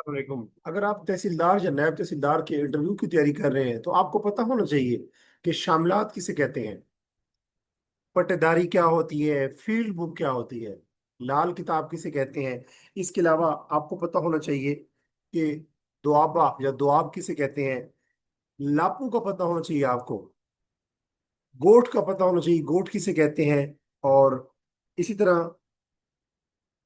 वालेकुम। अगर आप तहसीलदार या नायब तहसीलदार के इंटरव्यू की तैयारी कर रहे हैं तो आपको पता होना चाहिए कि शामिलात किसे कहते हैं, पट्टेदारी क्या होती है, फील्ड बुक क्या होती है, लाल किताब किसे कहते हैं। इसके अलावा आपको पता होना चाहिए कि दुआबा या दुआब किसे कहते हैं। लापू का पता होना चाहिए आपको। गोट का पता होना चाहिए, गोट किसे कहते हैं। और इसी तरह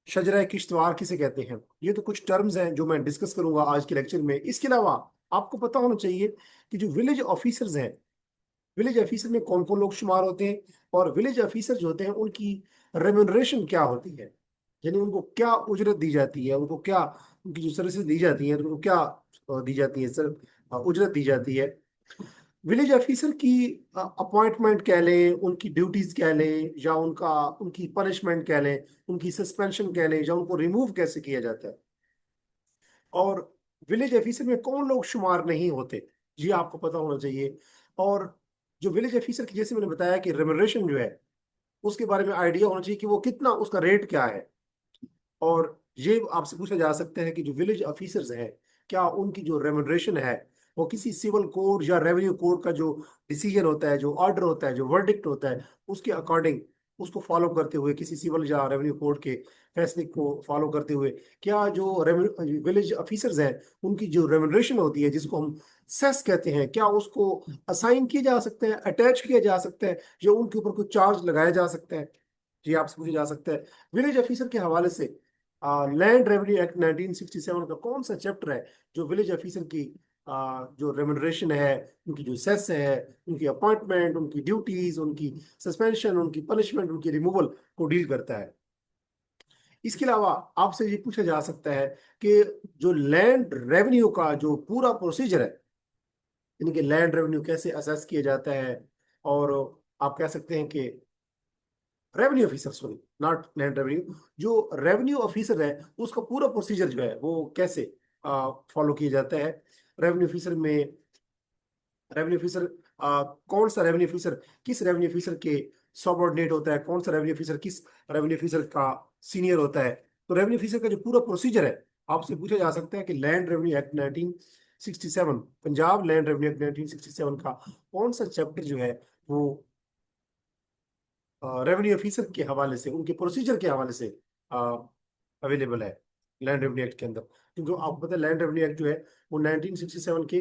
शजरा किश्तवार किसे कहते हैं। ये तो कुछ टर्म्स हैं जो मैं डिस्कस करूंगा आज के लेक्चर में। इसके अलावा आपको पता होना चाहिए कि जो विलेज ऑफिसर्स हैं, विलेज ऑफिसर में कौन कौन लोग शुमार होते हैं, और विलेज ऑफिसर जो होते हैं उनकी रेम्यूनरेशन क्या होती है, यानी उनको क्या उजरत दी जाती है, उनको क्या, उनकी जो सर्विसेज दी जाती है तो उनको क्या दी जाती है सर, उजरत दी जाती है। विलेज ऑफिसर की अपॉइंटमेंट कह लें, उनकी ड्यूटीज कह लें, या उनकी पनिशमेंट कह लें, उनकी सस्पेंशन कह लें, या उनको रिमूव कैसे किया जाता है, और विलेज ऑफिसर में कौन लोग शुमार नहीं होते, ये आपको पता होना चाहिए। और जो विलेज ऑफिसर की, जैसे मैंने बताया कि रेमुनरेशन जो है उसके बारे में आइडिया होना चाहिए कि वो कितना, उसका रेट क्या है। और ये आपसे पूछा जा सकता है कि जो विलेज ऑफिसर्स हैं, क्या उनकी जो रेमुनरेशन है वो किसी सिविल कोड या रेवेन्यू कोड का जो डिसीजन होता है, जो ऑर्डर होता है, जो वर्डिक्ट होता है, उसके अकॉर्डिंग, उसको फॉलो करते हुए, किसी सिविल या रेवेन्यू कोड के फैसले को फॉलो करते हुए, क्या जो विलेज ऑफिसर्स हैं उनकी जो रेमुनरेशन होती है, जिसको हम सेस कहते हैं, क्या उसको असाइन किया जा सकता है, अटैच किया जा सकता है, या उनके ऊपर कोई चार्ज लगाया जा सकता है। जी आपसे पूछा जा सकता है। विलेज ऑफिसर के हवाले से लैंड रेवेन्यू एक्ट 1967 का कौन सा चैप्टर है जो विलेज ऑफिसर की जो रेमुनरेशन है, उनकी जो सेस है, उनकी अपॉइंटमेंट, उनकी ड्यूटीज, उनकी सस्पेंशन, उनकी पनिशमेंट, उनकी रिमूवल को डील करता है। इसके अलावा आपसे ये पूछा जा सकता है कि जो लैंड रेवेन्यू का जो पूरा प्रोसीजर है, यानी कि लैंड रेवेन्यू कैसे असेस किया जाता है, और आप कह सकते हैं कि revenue officer, sorry not land revenue, जो रेवेन्यू ऑफिसर है उसका पूरा प्रोसीजर जो है वो कैसे फॉलो किया जाता है। रेवेन्यू ऑफिसर में, रेवेन्यू ऑफिसर कौन सा रेवेन्यू ऑफिसर किस रेवेन्यू ऑफिसर के सबऑर्डिनेट होता है, कौन सा रेवेन्यू ऑफिसर किस रेवेन्यू ऑफिसर का सीनियर होता है। तो रेवेन्यू ऑफिसर का जो पूरा प्रोसीजर है, आपसे पूछा जा सकता है कि land revenue act 1967, Punjab land revenue act 1967 का कौन सा चैप्टर जो है वो रेवेन्यू ऑफिसर के हवाले से, उनके प्रोसीजर के हवाले से अवेलेबल है लैंड रेवेन्यू एक्ट के अंदर। क्योंकि आपको पता है लैंड रेवेन्यू एक्ट जो है वो 1967 के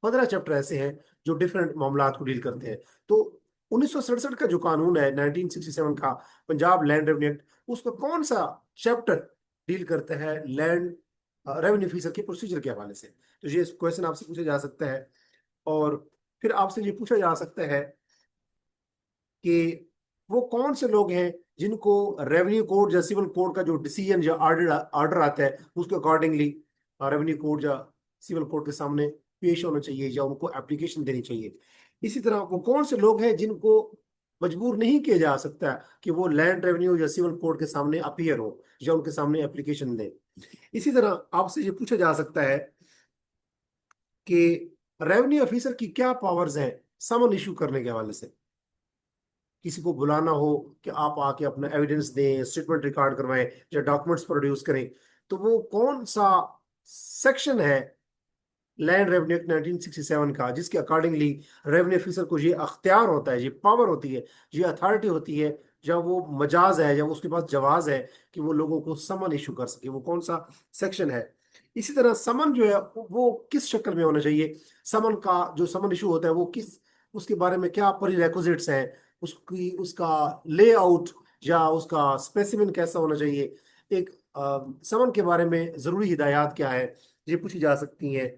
15 चैप्टर ऐसे हैं जो डिफरेंट मामलात को डील करते हैं। तो 1967 का जो कानून है, 1967 का पंजाब लैंड रेवेन्यू एक्ट, उसका कौन सा चैप्टर डील करता है लैंड रेवेन्यू ऑफिसर के प्रोसीजर के हवाले से। तो ये क्वेश्चन आपसे पूछा जा सकता है। और फिर आपसे ये पूछा जा सकता है कि वो कौन से लोग हैं जिनको रेवेन्यू कोड या सिविल कोड का जो डिसीजन या ऑर्डर ऑर्डर आता है उसके अकॉर्डिंगली रेवेन्यू कोड या सिविल कोड के सामने पेश होना चाहिए या उनको एप्लीकेशन देनी चाहिए। इसी तरह वो कौन से लोग हैं जिनको मजबूर नहीं किया जा सकता कि वो लैंड रेवेन्यू या सिविल कोड के सामने अपीयर हो या उनके सामने एप्लीकेशन दें। इसी तरह आपसे ये पूछा जा सकता है कि रेवेन्यू ऑफिसर की क्या पावर्स हैं समन इशू करने के हवाले से। किसी को बुलाना हो कि आप आके अपना एविडेंस दें, स्टेटमेंट रिकॉर्ड करवाएं या डॉक्यूमेंट्स प्रोड्यूस करें, तो वो कौन सा सेक्शन है लैंड रेवेन्यू एक्ट 1967 का जिसके अकॉर्डिंगली रेवेन्यू ऑफिसर को ये अख्तियार होता है, ये पावर होती है, ये अथॉरिटी होती है, जब वो मजाज है, जब उसके पास जवाज है कि वो लोगों को समन इशू कर सके, वो कौन सा सेक्शन है। इसी तरह समन जो है वो किस शक्ल में होना चाहिए, समन का जो समन इशू होता है वो किस, उसके बारे में क्या प्रीरेक्विजिट्स हैं, उसकी उसका लेआउट या उसका स्पेसिमेन कैसा होना चाहिए, एक समन के बारे में जरूरी हिदायत क्या है, ये पूछी जा सकती हैं।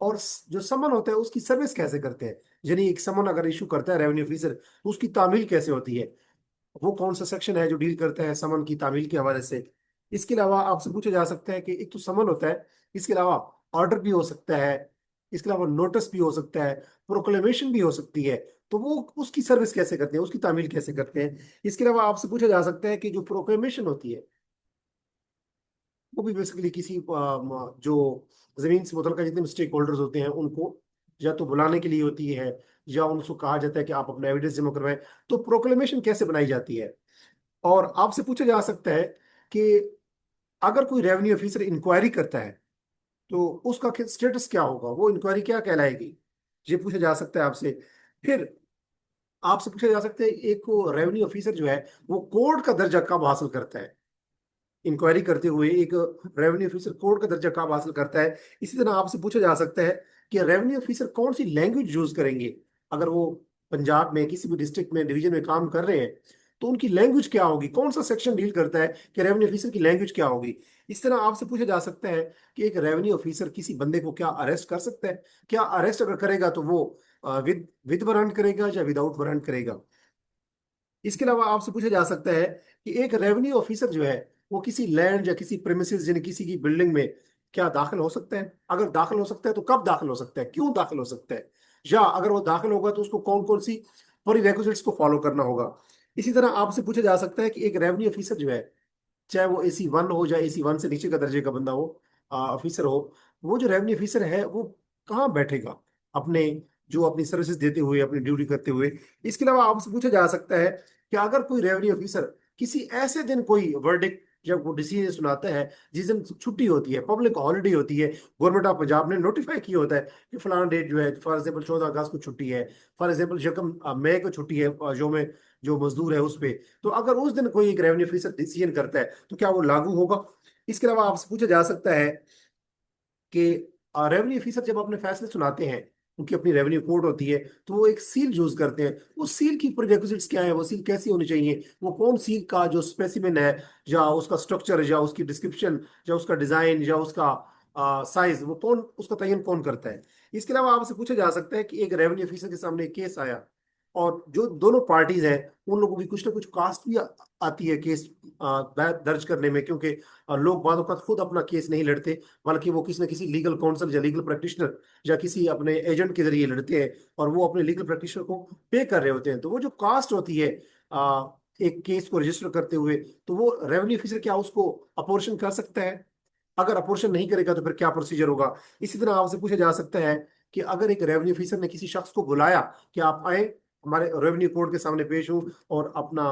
और जो समन होता है उसकी सर्विस कैसे करते हैं, यानी एक समन अगर इशू करता है रेवेन्यू ऑफिसर तो उसकी तामील कैसे होती है, वो कौन सा सेक्शन है जो डील करता है समन की तामील के हवाले से। इसके अलावा आपसे पूछा जा सकता है कि एक तो समन होता है, इसके अलावा ऑर्डर भी हो सकता है, इसके अलावा नोटिस भी हो सकता है, प्रोक्लेमेशन भी हो सकती है, तो वो उसकी सर्विस कैसे करते हैं, उसकी तामील कैसे करते हैं। इसके अलावा आपसे पूछा जा सकता है कि जो प्रोक्लेमेशन होती है वो भी बेसिकली किसी जो जमीन से मुतल्लिका जितने स्टेक होल्डर्स होते हैं उनको या तो बुलाने के लिए होती है, या उनको कहा जाता है कि आप अपना एविडेंस जमा करवाएं। तो प्रोक्लेमेशन कैसे बनाई जाती है। और आपसे पूछा जा सकता है कि अगर कोई रेवेन्यू ऑफिसर इंक्वायरी करता है तो उसका स्टेटस क्या होगा, वो इंक्वायरी क्या कहलाएगी, ये पूछा जा सकता है आपसे। फिर आपसे पूछा जा सकता है एक रेवेन्यू ऑफिसर जो है वो कोर्ट का दर्जा कब हासिल करता है। इंक्वायरी करते हुए एक रेवेन्यू ऑफिसर कोर्ट का दर्जा कब हासिल करता है। इसी तरह आपसे पूछा जा सकता है कि रेवेन्यू ऑफिसर कौन सी लैंग्वेज यूज करेंगे। अगर वो पंजाब में किसी भी डिस्ट्रिक्ट में डिवीजन में काम कर रहे हैं तो उनकी लैंग्वेज क्या होगी, कौन सा सेक्शन डील करता है कि रेवेन्यू ऑफिसर की लैंग्वेज क्या होगी। इस तरह आपसे पूछा जा सकता है कि एक रेवेन्यू ऑफिसर किसी बंदे को क्या अरेस्ट कर सकता है, क्या अरेस्ट अगर करेगा तो वो विद विद वारंट करेगा या विदाउट वारंट करेगा। इसके अलावा आपसे पूछा जा सकता है कि एक रेवेन्यू ऑफिसर जो है वो किसी लैंड या किसी प्रेमिसेस यानी किसी की बिल्डिंग में क्या दाखिल हो सकता है। अगर दाखिल हो सकता है तो कब दाखिल हो सकता है, क्यों दाखिल हो सकता है, या अगर वो दाखिल होगा तो उसको कौन कौन सी प्रीरेक्विजिट्स को फॉलो करना होगा। इसी तरह आपसे पूछा जा सकता है कि एक रेवेन्यू ऑफिसर जो है, चाहे वो AC 1 हो या AC 1 से नीचे का दर्जे का बंदा हो, ऑफिसर हो, वो जो रेवेन्यू ऑफिसर है वो कहाँ बैठेगा अपने, जो अपनी सर्विसेज देते हुए अपनी ड्यूटी करते हुए। इसके अलावा आपसे पूछा जा सकता है कि अगर कोई रेवेन्यू ऑफिसर किसी ऐसे दिन कोई वर्डिक्ट जब वो डिसीजन सुनाता है जिस दिन छुट्टी होती है, पब्लिक हॉलिडे होती है, गवर्नमेंट ऑफ पंजाब ने नोटिफाई किया होता है कि फलाना डेट जो है, फॉर एग्जाम्पल 14 अगस्त को छुट्टी है, फॉर एग्जाम्पल 1 मई को छुट्टी है, जो में जो मजदूर है उस पे, तो अगर उस दिन कोई एक रेवेन्यू ऑफिसर डिसीजन करता है तो क्या वो लागू होगा। इसके अलावा आपसे पूछा जा सकता है कि रेवेन्यू ऑफिसर जब अपने फैसले सुनाते हैं, उनकी अपनी रेवेन्यू कोड होती है, तो वो एक सील यूज करते हैं। वो सील की प्रीरेक्विजिट्स क्या है, वो सील कैसी होनी चाहिए, वो कौन सील का जो स्पेसिमेन है, या उसका स्ट्रक्चर, या उसकी डिस्क्रिप्शन, या उसका डिजाइन, या उसका साइज, वो कौन उसका तयन कौन करता है। इसके अलावा आपसे पूछा जा सकता है कि एक रेवेन्यू ऑफिसर के सामने केस आया और जो दोनों पार्टीज हैं उन लोगों की कुछ ना कुछ कास्ट भी आती है केस दर्ज करने में, क्योंकि लोग बातों का खुद अपना केस नहीं लड़ते, बल्कि वो किसी न किसी लीगल काउंसिल या लीगल प्रैक्टिशनर या किसी अपने एजेंट के जरिए लड़ते हैं, और वो अपने लीगल प्रैक्टिशनर को पे कर रहे होते हैं। तो वो जो कास्ट होती है एक केस को रजिस्टर करते हुए, तो वो रेवेन्यू ऑफिसर क्या उसको अपोर्शन कर सकता है। अगर अपोर्शन नहीं करेगा तो फिर क्या प्रोसीजर होगा। इसी तरह आपसे पूछा जा सकता है कि अगर एक रेवेन्यू ऑफिसर ने किसी शख्स को बुलाया कि आप आए हमारे रेवेन्यू कोर्ट के सामने पेश हो और अपना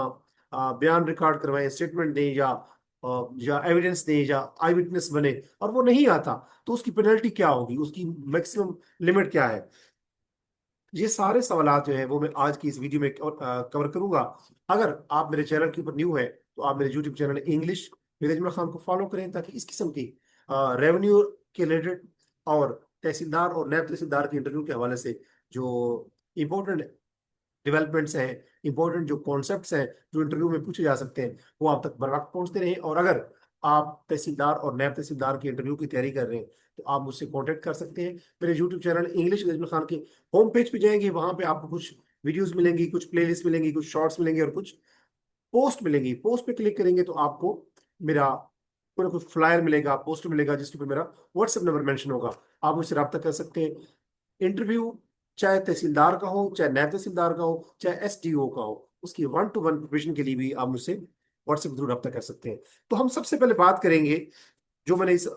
बयान रिकॉर्ड करवाएं, स्टेटमेंट दें, या एविडेंस दें, या आई विटनेस बने, और वो नहीं आता, तो उसकी पेनल्टी क्या होगी, उसकी मैक्सिमम लिमिट क्या है। ये सारे सवालात जो है वो मैं आज की इस वीडियो में कवर करूंगा। अगर आप मेरे चैनल के ऊपर न्यू है तो आप मेरे YouTube channel English with Ajmal Khan को फॉलो करें, ताकि इस किस्म की रेवेन्यू के रिलेटेड और तहसीलदार और नायब तहसीलदार के इंटरव्यू के हवाले से जो इम्पोर्टेंट डेवलपमेंट्स हैं, इंपॉर्टेंट जो कॉन्सेप्ट्स हैं जो इंटरव्यू में पूछे जा सकते हैं, वो आप तक बर वक्त पहुंचते रहें। और अगर आप तहसीलदार और नायब तहसीलदार के इंटरव्यू की तैयारी कर रहे हैं तो आप मुझसे कांटेक्ट कर सकते हैं। मेरे YouTube channel English Ajmal Khan के होम पेज पे जाएंगे, वहां पे आपको कुछ वीडियोस मिलेंगी, कुछ प्लेलिस्ट मिलेंगी, कुछ शॉर्ट्स मिलेंगे और कुछ पोस्ट मिलेंगी। पोस्ट पे क्लिक करेंगे तो आपको मेरा पूरा कुछ फ्लायर मिलेगा, पोस्टर मिलेगा, जिसके ऊपर मेरा व्हाट्सएप नंबर मेंशन होगा। आप मुझसे रब्ता कर सकते हैं। इंटरव्यू चाहे तहसीलदार का हो, चाहे नायब तहसीलदार का हो, चाहे SDO का हो, उसकी 1-to-1 प्रिपरेशन के लिए भी आप मुझसे व्हाट्सएप के थ्रू रब्ता कर सकते हैं। तो हम सबसे पहले बात करेंगे, जो मैंने इस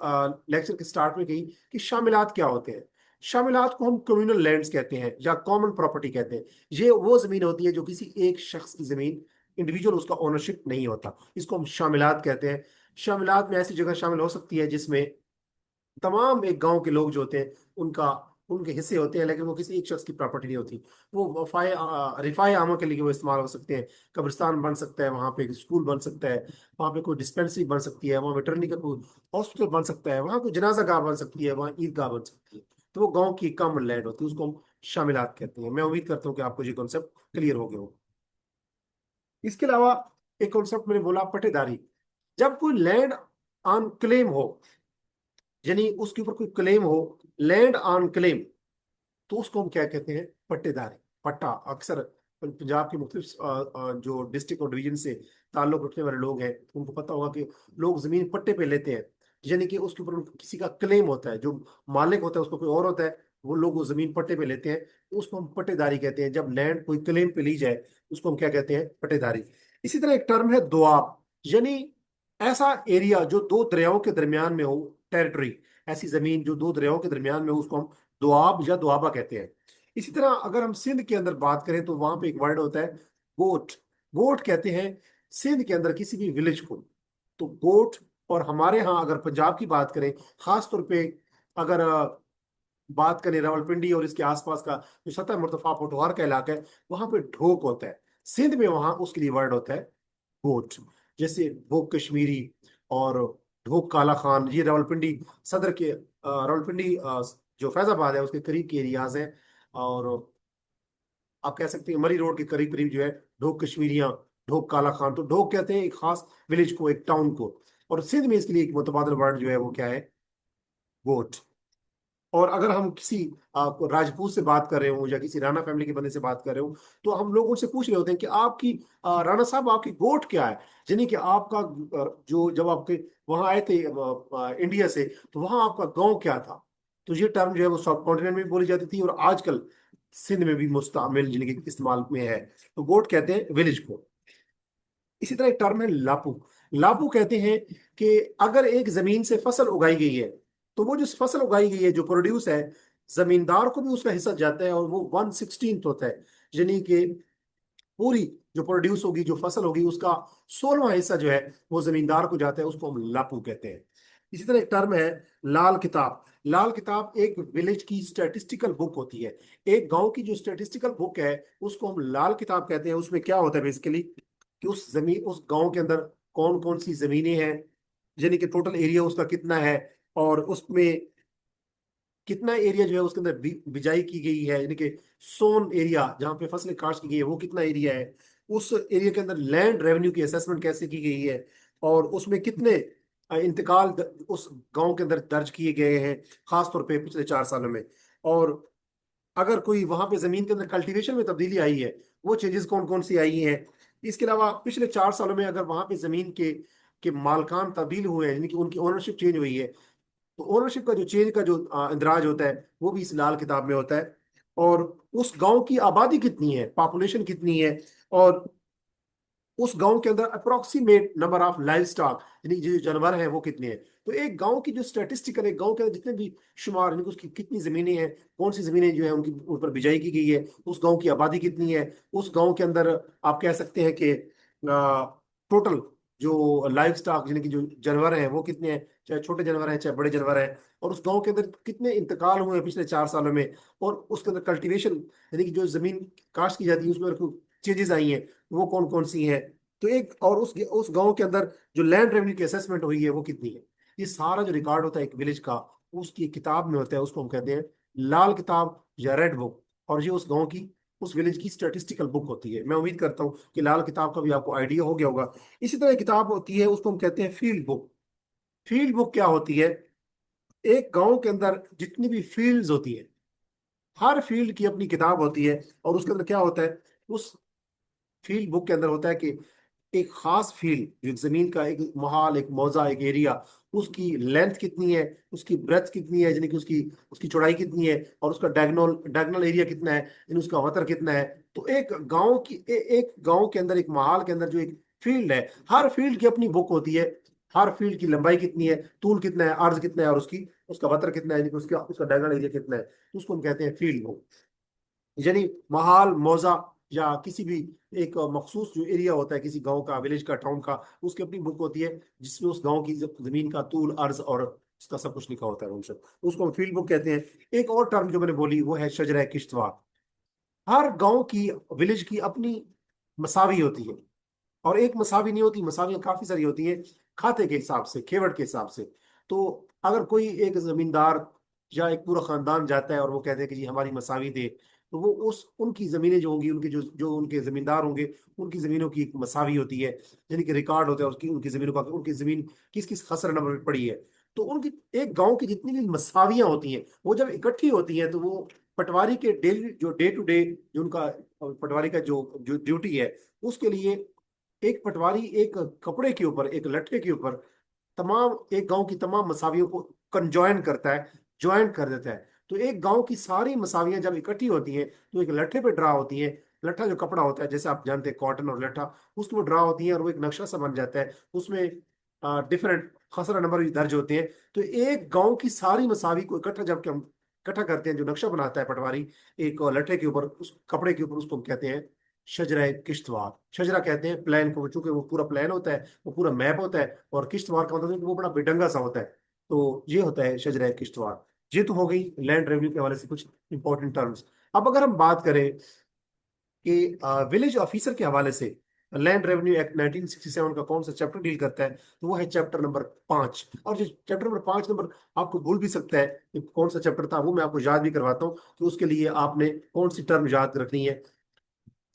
लेक्चर के स्टार्ट में कही, कि शामिलात क्या होते हैं। शामिलात को हम कम्युनल लैंड्स कहते हैं या कॉमन प्रॉपर्टी कहते हैं। ये वो जमीन होती है जो किसी एक शख्स की जमीन, इंडिविजुअल उसका ओनरशिप नहीं होता, इसको हम शामिलात कहते हैं। शामिलात में ऐसी जगह शामिल हो सकती है जिसमें तमाम एक गांव के लोग जो होते हैं उनका उनके हिस्से होते हैं, लेकिन वो किसी एक शख्स की प्रॉपर्टी नहीं होती। वो रिफाए आमा के लिए वो इस्तेमाल हो सकते हैं। कब्रिस्तान बन सकता है, वहाँ पे एक स्कूल बन सकता है, वहाँ पे कोई डिस्पेंसरी बन सकती है, वहाँ वेटरनरी का कोई हॉस्पिटल बन सकता है, वहाँ कोई जनाजा गाह बन सकती है, वहाँ ईदगाह बन सकती है। तो वो गाँव की कॉमन लैंड होती है, उसको हम शामिलात कहते हैं। मैं उम्मीद करता हूँ कि आपको ये कॉन्सेप्ट क्लियर हो गया हो। इसके अलावा एक कॉन्सेप्ट मैंने बोला, पट्टेदारी। जब कोई लैंड ऑन क्लेम हो, यानी उसके ऊपर कोई क्लेम हो, लैंड ऑन क्लेम, तो उसको हम क्या कहते हैं, पट्टेदारी। पट्टा अक्सर पंजाब के मुख्तलिफ जो डिस्ट्रिक्ट और डिवीजन से ताल्लुक रखने वाले लोग हैं उनको पता होगा कि लोग जमीन पट्टे पे लेते हैं, यानी कि उसके ऊपर किसी का क्लेम होता है, जो मालिक होता है उसको कोई और होता है, वो लोग वो जमीन पट्टे पे लेते हैं, तो उसको हम पट्टेदारी कहते हैं। जब लैंड कोई क्लेम पे ली जाए उसको हम क्या कहते हैं, पट्टेदारी। इसी तरह एक टर्म है दोआब, यानी ऐसा एरिया जो दो दरियाओं के दरमियान में हो, टेरिटरी, ऐसी जमीन जो दो दरियाओं के दरमियान में हो, उसको हम दोआब या दोआबा कहते हैं। इसी तरह अगर हम सिंध के अंदर बात करें तो वहां पे एक वर्ड होता है गोट। गोट कहते हैं सिंध के अंदर किसी भी विलेज को। तो गोट और हमारे यहाँ अगर पंजाब की बात करें, खास तौर पे अगर बात करें रावलपिंडी और इसके आसपास का जो सतह मुर्तफा पोटवार का इलाका है, वहां पे ढोक होता है। सिंध में वहां उसके लिए वर्ड होता है गोट। जैसे भोग कश्मीरी और ढोक काला खान, ये रावलपिंडी सदर के रावलपिंडी जो फैजाबाद है उसके करीब के एरियाज हैं। और आप कह सकते हैं मरी रोड के करीब करीब जो है ढोक कश्मीरियां, ढोक काला खान। तो ढोक कहते हैं एक खास विलेज को, एक टाउन को। और सिंध में इसके लिए एक मुतबादल वर्ड जो है वो क्या है, गोट। और अगर हम किसी राजपूत से बात कर रहे हो या किसी राणा फैमिली के बंदे से बात कर रहे हो, तो हम लोग उनसे पूछ रहे होते हैं कि आपकी राणा साहब आपकी गोट क्या है। यानी कि आपका जो जब आपके वहां आए थे इंडिया से, तो वहां आपका गांव क्या था। तो ये टर्म जो है वो सब कॉन्टिनेंट में भी बोली जाती थी और आजकल सिंध में भी मुस्तमिल यानी कि इस्तेमाल में है। तो गोट कहते हैं विलेज को। इसी तरह एक टर्म है लापू। लापू कहते हैं कि अगर एक जमीन से फसल उगाई गई है, तो वो जो फसल उगाई गई है, जो प्रोड्यूस है, जमींदार को भी उसका हिस्सा जाता है और वो 1/16 होता है। यानी कि पूरी जो प्रोड्यूस होगी, जो फसल होगी, उसका 16वां हिस्सा जो है वो जमींदार को जाता है। उसको हम लापू कहते हैं। इसी तरह एक टर्म है लाल किताब। लाल किताब एक विलेज की स्टैटिस्टिकल बुक होती है। एक गांव की जो स्टैटिस्टिकल बुक है उसको हम लाल किताब कहते हैं। उसमें क्या होता है बेसिकली कि उस गांव के अंदर कौन कौन सी जमीनें हैं, यानी कि टोटल एरिया उसका कितना है, और उसमें कितना एरिया जो है उसके अंदर बिजाई की गई है, यानी कि सोन एरिया जहाँ पे फसलें काश्त की गई है वो कितना एरिया है। उस एरिया के अंदर लैंड रेवेन्यू की असेसमेंट कैसे की गई है, और उसमें कितने इंतकाल उस गांव के अंदर दर्ज किए गए हैं, खास तौर पे पिछले 4 सालों में। और अगर कोई वहां पे जमीन के अंदर कल्टीवेशन में तब्दीली आई है, वो चेंजेस कौन कौन सी आई हैं। इसके अलावा पिछले 4 सालों में अगर वहां पे जमीन के मालकान तब्दील हुए हैं, यानी कि उनकी ओनरशिप चेंज हुई है, तो ओनरशिप का जो चेंज का जो इंदराज होता है वो भी इस लाल किताब में होता है। और उस गांव की आबादी कितनी है, पॉपुलेशन कितनी है, और उस गांव के अंदर approximate number of live stock यानी जो जानवर हैं वो कितने हैं। तो एक गांव की जो स्टैटिस्टिकल, एक गांव के अंदर जितने भी शुमार, यानी कि उसकी कितनी जमीनें हैं, कौन सी जमीनें जो है उनकी उन पर बिजाई की गई है, उस गांव की आबादी कितनी है, उस गांव के अंदर आप कह सकते हैं कि टोटल जो लाइव स्टॉक यानी कि जो जानवर हैं वो कितने हैं, चाहे छोटे जानवर हैं चाहे बड़े जानवर हैं, और उस गांव के अंदर कितने इंतकाल हुए हैं पिछले 4 सालों में, और उसके अंदर कल्टीवेशन यानी कि जो जमीन काश्त की जाती है उसमें चेंजेस आई हैं, वो कौन कौन सी हैं। तो एक और उस गांव के अंदर जो लैंड रेवेन्यू की असेसमेंट हुई है वो कितनी है। ये सारा जो रिकॉर्ड होता है एक विलेज का, उसकी एक किताब में होता है। उसको हम कहते हैं लाल किताब या रेड बुक। और ये उस गांव की, उस विलेज की स्टैटिस्टिकल बुक होती है। मैं उम्मीद करता हूँ कि लाल किताब का भी आपको आइडिया हो गया होगा। इसी तरह एक किताब होती है उसको हम कहते हैं फील्ड बुक। फील्ड बुक क्या होती है, एक गांव के अंदर जितनी भी फील्ड्स होती है, हर फील्ड की अपनी किताब होती है। और उसके अंदर क्या होता है, उस फील्ड बुक के अंदर होता है कि एक खास फील्ड, जो एक जमीन का एक महाल, एक मौजा, एक एरिया, उसकी लेंथ कितनी है, उसकी ब्रेथ कितनी है, यानी कि उसकी उसकी चौड़ाई कितनी है, और उसका डायगोनल डायगोनल एरिया कितना है, यानी उसका वतर कितना है। तो एक गांव की एक गांव के अंदर, एक महाल के अंदर जो एक फील्ड है, हर फील्ड की अपनी बुक होती है। हर फील्ड की लंबाई कितनी है, तूल कितना है, अर्ज कितना है, और उसका वतर कितना है, यानी कि उसका उसका डायगोनल एरिया कितना है। तो उसको हम कहते हैं फील्ड बुक। यानी महाल, मौजा या किसी भी एक मखसूस जो एरिया होता है किसी गांव का, विलेज का, टाउन का, उसकी अपनी बुक होती है जिसमें उस गांव की जमीन का तूल, अर्ज और उसका सब कुछ लिखा होता है उनसे। तो उसको हम फील्ड बुक कहते हैं। एक और टर्म जो मैंने बोली वो है शजरा किश्तवाड़। हर गांव की, विलेज की अपनी मसावी होती है। और एक मसावी नहीं होती, मसावियाँ काफी सारी होती हैं, खाते के हिसाब से, खेवड़ के हिसाब से। तो अगर कोई एक जमींदार या एक पूरा खानदान जाता है और वो कहते हैं कि जी हमारी मसावी दे, तो वो उस उनकी जमीनें जो होंगी, उनके जो जो उनके जमींदार होंगे, उनकी जमीनों की एक मसावी होती है, यानी कि रिकॉर्ड होता है उसकी, उनकी जमीनों का, उनकी जमीन किस किस खसर नंबर पर पड़ी है। तो उनकी एक गांव की जितनी भी मसावियां होती हैं वो जब इकट्ठी होती हैं, तो वो पटवारी के डेली जो डे टू डे जो उनका पटवारी का जो जो ड्यूटी है, उसके लिए एक पटवारी एक कपड़े के ऊपर, एक लठे के ऊपर तमाम एक गांव की तमाम मसावियों को कंजॉइन करता है, ज्वाइन कर देता है। तो एक गांव की सारी मसावियां जब इकट्ठी होती हैं तो एक लट्ठे पे ड्रा होती है। लट्ठा जो कपड़ा होता है, जैसे आप जानते हैं कॉटन और लट्ठा, उसके वो ड्रा होती है और वो एक नक्शा सा बन जाता है। उसमें डिफरेंट खसरा नंबर भी दर्ज होते हैं। तो एक गांव की सारी मसावी को इकट्ठा जब कि हम इकट्ठा करते हैं, जो नक्शा बनाता है पटवारी एक लट्ठे के ऊपर, उस कपड़े के ऊपर, उसको हम कहते हैं शजरा किश्तवाड़, शजरा कहते हैं प्लान को, चूंकि वो पूरा प्लान होता है, वो पूरा मैप होता है, और किश्तवाड़ का मतलब है कि वो बड़ा बेढंगा सा होता है। तो ये होता है शजरा किश्तवाड़। ये तो हो गई लैंड रेवेन्यू के हवाले से कुछ इंपॉर्टेंट टर्म्स। अब अगर हम बात करें कि विलेज ऑफिसर के हवाले से लैंड रेवेन्यू एक्ट 1967 का कौन सा चैप्टर डील करता है, तो वो है चैप्टर नंबर 5। और जो चैप्टर नंबर 5 नंबर आपको भूल भी सकता है कि कौन सा चैप्टर था, वो मैं आपको याद भी करवाता हूँ कि उसके लिए आपने कौन सी टर्म याद रखनी है।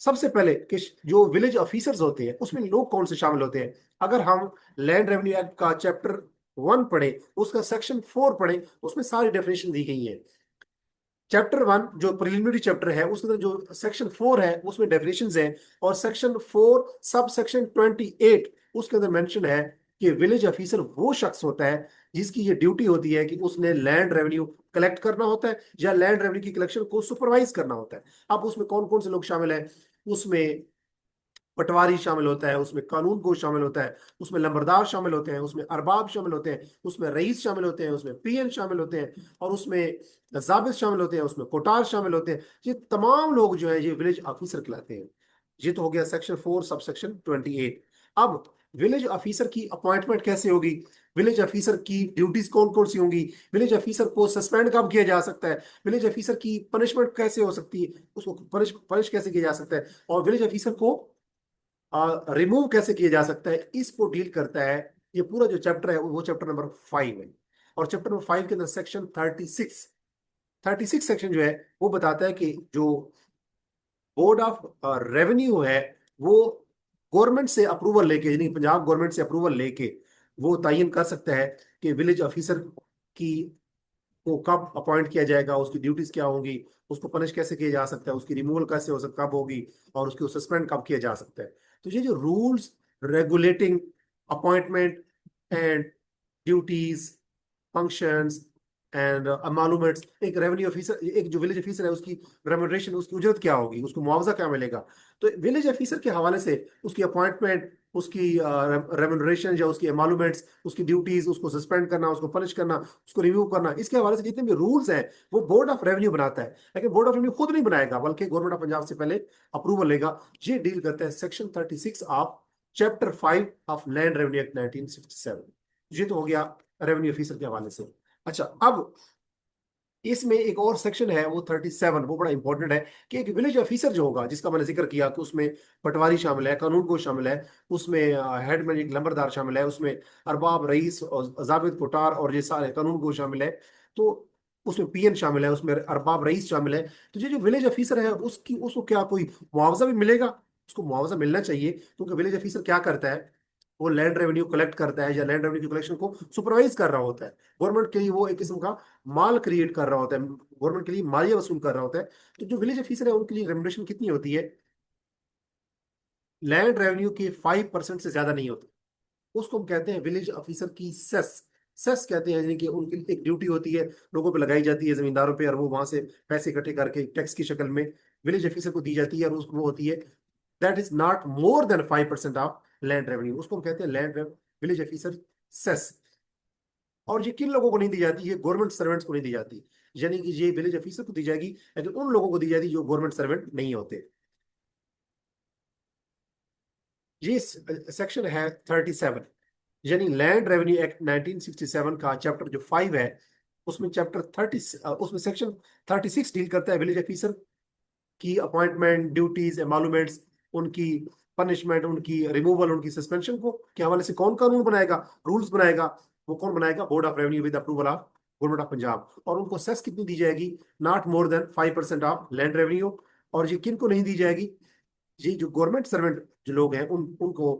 सबसे पहले कि जो विलेज ऑफिसर्स होते हैं उसमें लोग कौन से शामिल होते हैं। अगर हम लैंड रेवेन्यू एक्ट का चैप्टर 1 पढ़े, उसका सेक्शन 4 पढ़े, उसमें सारी डेफिनेशन दी गई है। चैप्टर 1 जो प्रिलिमिनरी चैप्टर है उसके अंदर जो सेक्शन 4 है उसमें डेफिनेशंस है, और सेक्शन 4 सब सेक्शन 28 उसके अंदर मेंशन है कि विलेज ऑफिसर वो शख्स होता है जिसकी ये ड्यूटी होती है कि उसने लैंड रेवेन्यू कलेक्ट करना होता है या लैंड रेवेन्यू की कलेक्शन को सुपरवाइज करना होता है। अब उसमें कौन कौन से लोग शामिल हैं, उसमें पटवारी शामिल होता है, उसमें कानून को शामिल होता है, उसमें लंबरदार शामिल होते हैं, उसमें अरबाब शामिल होते हैं, उसमें रईस शामिल होते हैं, उसमें पीएन शामिल होते हैं, और उसमें जाबित शामिल होते हैं, उसमें कोटार शामिल होते हैं। ये तमाम लोग जो है ये विलेज ऑफिसर कहलाते हैं। ये तो हो गया सेक्शन 4 सब सेक्शन 28। अब विलेज ऑफिसर की अपॉइंटमेंट कैसे होगी, विलेज ऑफिसर की ड्यूटीज कौन कौन सी होंगी, विलेज ऑफिसर को सस्पेंड कब किया जा सकता है, विलेज ऑफिसर की पनिशमेंट कैसे हो सकती है, उसको पनिश पनिश कैसे किया जा सकता है, और विलेज ऑफिसर को रिमूव कैसे किया जा सकता है, इसको डील करता है। ये पूरा जो चैप्टर है वो चैप्टर नंबर 5 है। और चैप्टर नंबर 5 के अंदर सेक्शन 36 सेक्शन जो है वो बताता है कि जो बोर्ड ऑफ रेवेन्यू है वो गवर्नमेंट से अप्रूवल लेके, यानी पंजाब गवर्नमेंट से अप्रूवल लेके वो तयन कर सकता है कि विलेज ऑफिसर की को कब अपॉइंट किया जाएगा, उसकी ड्यूटीज क्या होंगी, उसको पनिश कैसे किया जा सकता है, उसकी रिमूवल कैसे हो सकता कब होगी, और उसको सस्पेंड कब किया जा सकता है। तो ये जो rules regulating appointment and duties, functions and emoluments, एक रेवेन्यू ऑफिसर, एक जो विलेज ऑफिसर है उसकी रेमुनरेशन, उसकी उजरत क्या होगी, उसको मुआवजा क्या मिलेगा। तो विलेज ऑफिसर के हवाले से उसकी अपॉइंटमेंट, उसकी रेमुनरेशन या उसकी मालूमेट्स, उसकी ड्यूटीज, उसको सस्पेंड करना, उसको पनिश करना, उसको रिव्यू करना, इसके हवाले से जितने भी रूल्स हैं वो बोर्ड ऑफ रेवेन्यू बनाता है। लेकिन बोर्ड ऑफ रेवेन्यू खुद नहीं बनाएगा, बल्कि गवर्नमेंट ऑफ पंजाब से पहले अप्रूवल लेगा। ये डील करता है section 36 of chapter 5 of land revenue act 1967। ये तो हो गया रेवेन्यू ऑफिसर के हवाले से। अच्छा, अब इसमें एक और सेक्शन है वो 37, वो बड़ा इंपॉर्टेंट है कि एक विलेज ऑफिसर जो होगा, जिसका मैंने जिक्र किया कि उसमें पटवारी शामिल है, कानून को शामिल है, उसमें हेड में एक लंबरदार शामिल है, उसमें अरबाब, रईस और जाबित, कोटार और ये सारे कानून को शामिल है। तो उसमें पीएन शामिल है, उसमें अरबाब रईस शामिल है। तो ये जो विलेज ऑफिसर है उसकी उसको क्या कोई मुआवजा भी मिलेगा, उसको मुआवजा मिलना चाहिए, क्योंकि विलेज ऑफिसर क्या करता है, वो लैंड रेवेन्यू कलेक्ट करता है या लैंड रेवेन्यू की कलेक्शन को सुपरवाइज कर रहा होता है। गवर्नमेंट के लिए वो एक किस्म का माल क्रिएट कर रहा होता है, गवर्नमेंट के लिए मालिया वसूल कर रहा होता है। तो जो विलेज ऑफिसर है उनके लिए रेमुनरेशन कितनी होती है, लैंड रेवेन्यू के 5% से ज्यादा नहीं होती। उसको हम कहते हैं विलेज ऑफिसर की सेस। सेस कहते हैं, यानी कि उनकी एक ड्यूटी होती है, लोगों पे लगाई जाती है, जमींदारों पे, और वो वहां से पैसे इकट्ठे करके टैक्स की शक्ल में विलेज ऑफिसर को दी जाती है, और उसको वो होती है that is not more than 5% of land revenue. उसको हम कहते हैं लैंड विलेज ऑफिसर सेस। और ये किन लोगों को नहीं दी जाती, ये गवर्नमेंट सर्वेंट्स को नहीं दी जाती, यानी कि ये विलेज ऑफिसर को दी जाएगी, लेकिन उन लोगों को दी जाती जो गवर्नमेंट सर्वेंट नहीं होते। ये सेक्शन है 37, यानी लैंड रेवेन्यू एक्ट 1967 का चैप्टर जो 5 है, उसमें चैप्टर 30, उसमें सेक्शन 36 डील करता है विलेज ऑफिसर की अपॉइंटमेंट, ड्यूटीज, एमॉल्यूमेंट्स, उनकी पनिशमेंट, उनकी रिमूवल, उनकी सस्पेंशन को के हवाले से कौन कानून बनाएगा, रूल्स बनाएगा, वो कौन बनाएगा, board of revenue with approval of government of Punjab. और उनको सेस कितनी दी जाएगी, not more than 5% of land revenue. और ये किन को नहीं दी जाएगी, ये जो गवर्नमेंट सर्वेंट जो लोग हैं उनको,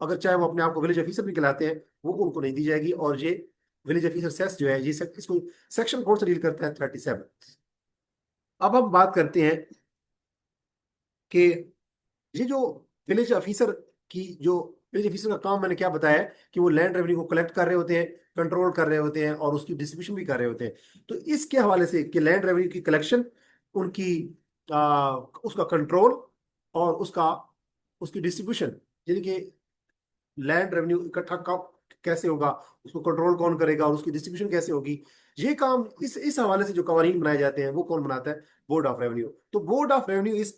अगर चाहे वो अपने आप को विलेज ऑफिसर भी कहलाते हैं, वो उनको नहीं दी जाएगी। और ये विलेज ऑफिसर सेस जो है ये इसको सेक्शन कौन सा डील करता है, 37। अब हम बात करते हैं कि ये जो विलेज ऑफिसर की जो विलेज ऑफिसर का काम मैंने क्या बताया है कि वो लैंड रेवेन्यू को कलेक्ट कर रहे होते हैं, कंट्रोल कर रहे होते हैं, और उसकी डिस्ट्रीब्यूशन भी कर रहे होते हैं। तो इसके हवाले से कि लैंड रेवेन्यू की कलेक्शन, उनकी उसका कंट्रोल, और उसकी डिस्ट्रीब्यूशन, यानी कि लैंड रेवेन्यू इकट्ठा कब कैसे होगा, उसको कंट्रोल कौन करेगा, और उसकी डिस्ट्रीब्यूशन कैसे होगी, ये काम इस हवाले से जो कवानीन बनाए जाते हैं वो कौन बनाता है, बोर्ड ऑफ रेवेन्यू। तो board of revenue is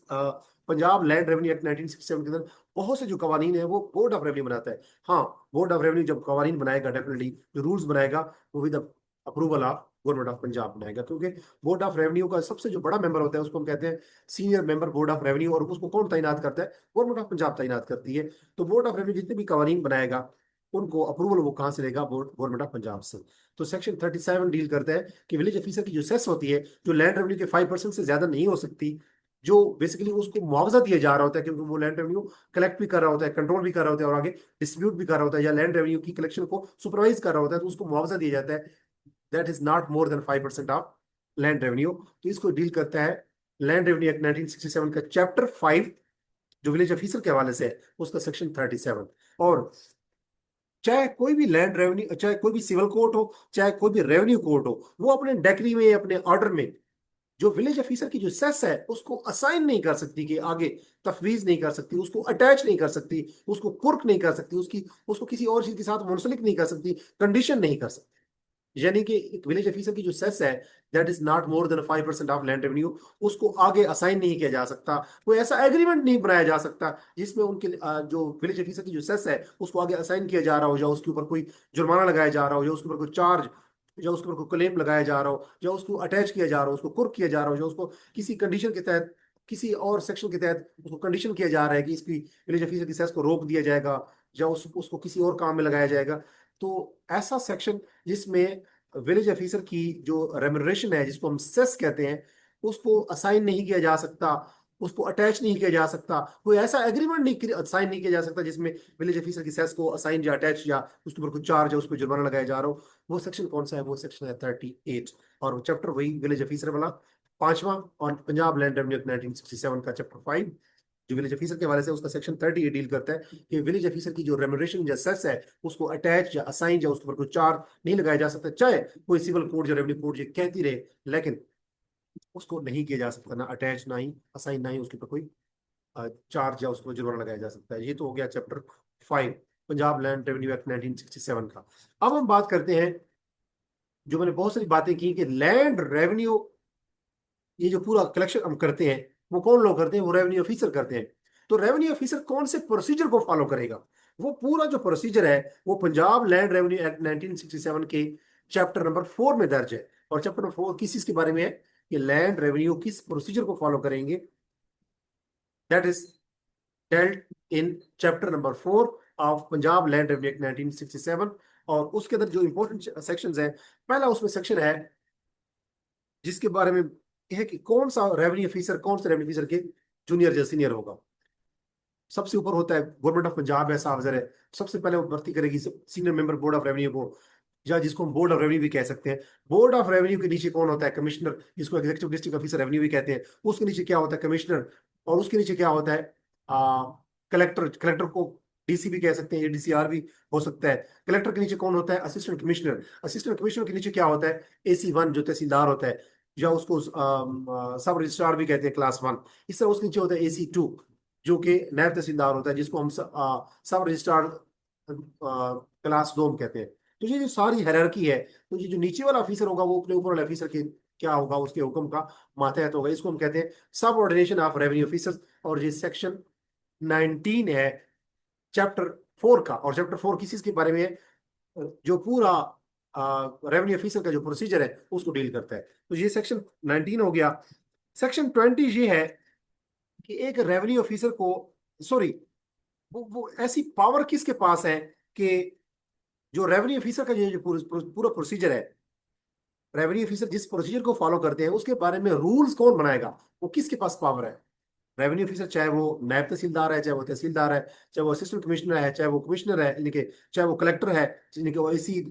Punjab land revenue act 1967 के अंदर बहुत से जो कवानीन है वो बोर्ड ऑफ रेवेन्यू बनाता है। हाँ, बोर्ड ऑफ रेवेन्यू जब कवानीन बनाएगा डेफिनेटली जो रूल्स बनाएगा वो with approval of government of Punjab बनाएगा, क्योंकि बोर्ड ऑफ रेवेन्यू का सबसे जो बड़ा मेंबर होता है उसको हम कहते हैं senior member board of revenue, और उसको कौन तैनात करता है? गवर्नमेंट ऑफ पंजाब तैनात करती है। तो बोर्ड ऑफ रेवेन्यू जितने भी कवानीन बनाएगा उनको अप्रूवल वो कहाँ से लेगा? बोर्ड गवर्नमेंट ऑफ पंजाब से। तो सेक्शन 37 डील करता है कि विलेज ऑफिसर की जो सेस होती है जो लैंड रेवेन्यू के 5% से ज्यादा नहीं हो सकती, जो बेसिकली उसको मुआवजा दिया जा रहा होता है क्योंकि वो लैंड रेवेन्यू कलेक्ट भी कर रहा होता है, कंट्रोल भी कर रहा होता है और आगे डिस्ट्रीब्यूट भी कर रहा होता है, या लैंड रेवेन्यू की कलेक्शन को सुपरवाइज कर रहा होता है, तो उसको मुआवजा दिया जाता है। That is not more than 5% of land revenue. तो इसको डील करता है लैंड रेवेन्यू एक्ट 1967 का चैप्टर 5 जो विलेज ऑफिसर के हवाले से है, उसका सेक्शन 37। और चाहे कोई भी लैंड रेवेन्यू, चाहे कोई भी सिविल कोर्ट हो, चाहे कोई भी रेवेन्यू कोर्ट हो, वो अपने डेक्री में अपने ऑर्डर में जो विलेज ऑफिसर की जो सेस है उसको असाइन नहीं कर सकती कि आगे तफवीज नहीं कर सकती, उसको अटैच नहीं कर सकती, उसको कुर्क नहीं कर सकती, उसकी उसको किसी और चीज के साथ मुंसलिक नहीं कर सकती, कंडीशन नहीं कर सकती। यानी कि एक विलेज ऑफिसर की जो सेस है that is not more than 5% of land revenue, उसको आगे असाइन नहीं किया जा सकता। कोई ऐसा एग्रीमेंट नहीं बनाया जा सकता जिसमें उनके जो विलेज ऑफिसर की जो सेस है उसको आगे असाइन किया जा रहा हो, या उसके ऊपर कोई जुर्माना लगाया जा रहा हो, या उसके ऊपर कोई चार्ज, या उसके ऊपर कोई क्लेम लगाया जा रहा हो, या उसको अटैच किया जा रहा हो, उसको कुर्क किया जा रहा हो, या उसको किसी कंडीशन के तहत, किसी और सेक्शन के तहत उसको कंडीशन किया जा रहा है कि इसकी विलेज ऑफिसर की सेस को रोक दिया जाएगा, या उसको किसी और काम में लगाया जाएगा। तो ऐसा सेक्शन जिसमें विलेज ऑफिसर की जो रेम्यूनरेशन है जिसको हम सेस कहते हैं उसको असाइन नहीं किया जा सकता, उसको अटैच नहीं किया जा सकता, कोई ऐसा एग्रीमेंट नहीं साइन नहीं किया जा सकता जिसमें विलेज ऑफिसर की सेस को असाइन या अटैच या उसके ऊपर कुछ चार्ज या उस पर जुर्माना लगाया जा रहा हो। वो सेक्शन कौन सा है? वो सेक्शन है 38, और वो चैप्टर वही विलेज ऑफिसर वाला पांचवा, और पंजाब लैंड रेवेन्यू 1967 का चैप्टर 5 जो विलेज ऑफिसर के हवाले से उसका सेक्शन 30 ये डील करता है कि विलेज ऑफिसर की जो रेम्यूनरेशन या सेस है उसको अटैच या असाइन या उसके ऊपर कोई चार्ज नहीं लगाया जा सकता, चाहे कोई सिविल कोड या रेवेन्यू कोड ये कहती रहे, लेकिन उसको नहीं किया जा सकता, ना अटैच ना ही असाइन ना ही उसके ऊपर कोई चार्ज या उसको जुर्माना लगाया जा सकता है। ये तो हो गया chapter 5 Punjab land revenue act 1967 का। अब हम बात करते हैं, जो मैंने बहुत सारी बातें की कि लैंड रेवेन्यू ये जो पूरा कलेक्शन हम करते हैं वो कौन लोग करते हैं? वो रेवेन्यू ऑफिसर करते हैं। तो रेवेन्यू ऑफिसर कौन से प्रोसीजर को फॉलो करेगा? वो पूरा जो प्रोसीजर है वो पंजाब लैंड रेवेन्यू एक्ट 1967 के चैप्टर नंबर 4 में दर्ज है। और चैप्टर नंबर 4 किस चीज के बारे में है? कि लैंड रेवेन्यू किस प्रोसीजर को फॉलो करेंगे, that is dealt in chapter number 4 of Punjab land revenue act 1967। और उसके अंदर जो इंपॉर्टेंट सेक्शंस हैं, पहला उसमें सेक्शन है जिसके बारे में यह है कि कौन सा रेवेन्यू ऑफिसर कौन से रेवेन्यू ऑफिसर के जूनियर या सीनियर होगा। सबसे ऊपर होता है गवर्नमेंट ऑफ पंजाब, ऐसा अफसर है, सबसे पहले वो भर्ती करेगी senior member board of revenue को, या जिसको हम बोर्ड ऑफ रेवेन्यू भी कह सकते हैं। बोर्ड ऑफ रेवेन्यू के नीचे कौन होता है? कमिश्नर, जिसको एग्जीक्यूटिव डिस्ट्रिक्ट ऑफिसर रेवेन्यू भी कहते हैं। उसके नीचे क्या होता है? कमिश्नर। और उसके नीचे क्या होता है? कलेक्टर। कलेक्टर को डीसी भी कह सकते हैं, डीसीआर भी हो सकता है। कलेक्टर के नीचे कौन होता है? Assistant commissioner. असिस्टेंट कमिश्नर के नीचे क्या होता है? AC1 जो तहसीलदार होता है, या उसको सब रजिस्ट्रार भी कहते हैं, क्लास 1। इस तरह उसके नीचे होता है AC2 जो कि नायब तहसीलदार होता है, जिसको हम सब रजिस्ट्रार क्लास 2 कहते हैं। तो ये जो सारी हायरार्की है, तो ये जो नीचे वाला ऑफिसर होगा वो अपने ऊपर वाले ऑफिसर के क्या होगा? उसके हुक्म का मातहत होगा। इसको हम कहते हैं सब ऑर्डिनेशन ऑफ रेवेन्यू ऑफिसर्स। और ये सेक्शन 19 है चैप्टर 4 का। और चैप्टर 4 किस चीज के बारे में है? जो पूरा रेवेन्यू ऑफिसर का जो प्रोसीजर है उसको डील करता है। तो ये सेक्शन 19 हो गया। सेक्शन 20 ये है कि एक रेवेन्यू ऑफिसर को, सॉरी, वो ऐसी पावर किसके पास है कि जो रेवेन्यू ऑफिसर का जो पूरा पूरा प्रोसीजर है, रेवेन्यू ऑफिसर जिस प्रोसीजर को फॉलो करते हैं उसके बारे में रूल्स कौन बनाएगा? वो किसके पास पावर है? रेवेन्यू ऑफिसर, चाहे वो नायब तहसीलदार है, चाहे वो तहसीलदार है, चाहे वो असिस्टेंट कमिश्नर है, चाहे वो कमिश्नर है, यानी कि चाहे वो कलेक्टर है, यानी कि वो AC,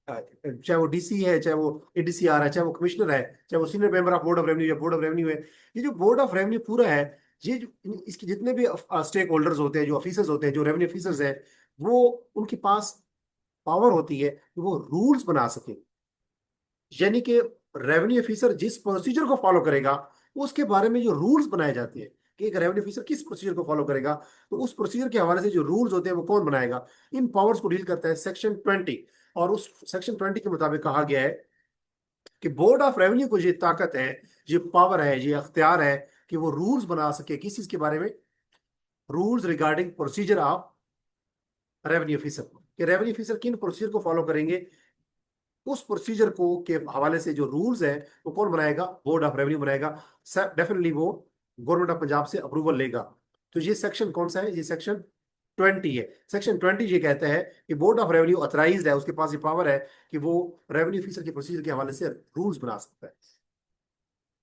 चाहे वो DC है, चाहे वो ADCR है, चाहे वो कमिश्नर है, चाहे वो senior member of board of revenue या बोर्ड ऑफ रेवेन्यू है। ये जो बोर्ड ऑफ रेवेन्यू पूरा है, ये इसके जितने भी स्टेक होल्डर्स होते हैं, जो ऑफिसर्स होते हैं, जो रेवेन्यू ऑफिसर्स हैं, वो उनके पास पावर होती है कि वो रूल्स बना सके। यानी कि रेवेन्यू ऑफिसर जिस प्रोसीजर को फॉलो करेगा उसके बारे में जो रूल्स बनाए जाते हैं कि एक रेवेन्यू ऑफिसर किस प्रोसीजर को फॉलो करेगा, तो उस प्रोसीजर के हवाले से जो रूल्स होते हैं वो कौन बनाएगा? इन पावर्स को डील करता है सेक्शन 20। और उस सेक्शन 20 के मुताबिक कहा गया है कि बोर्ड ऑफ रेवेन्यू को ये ताकत है, ये पावर है, ये अख्तियार है कि वो रूल्स बना सके किस चीज के बारे में, rules regarding procedure of revenue officer, कि रेवेन्यू ऑफिसर किन प्रोसीजर को फॉलो करेंगे, उस प्रोसीजर को के हवाले से जो रूल्स है वो कौन बनाएगा, बोर्ड ऑफ रेवेन्यू बनाएगा। डेफिनेटली वो गवर्नमेंट ऑफ पंजाब से अप्रूवल लेगा। तो ये सेक्शन कौन सा है, ये सेक्शन 20 है। सेक्शन 20 ये कहता है कि बोर्ड ऑफ रेवेन्यू ऑथराइज्ड है, उसके पास ये पावर है कि वो रेवेन्यू ऑफिसर के प्रोसीजर के हवाले से रूल्स बना सकता है।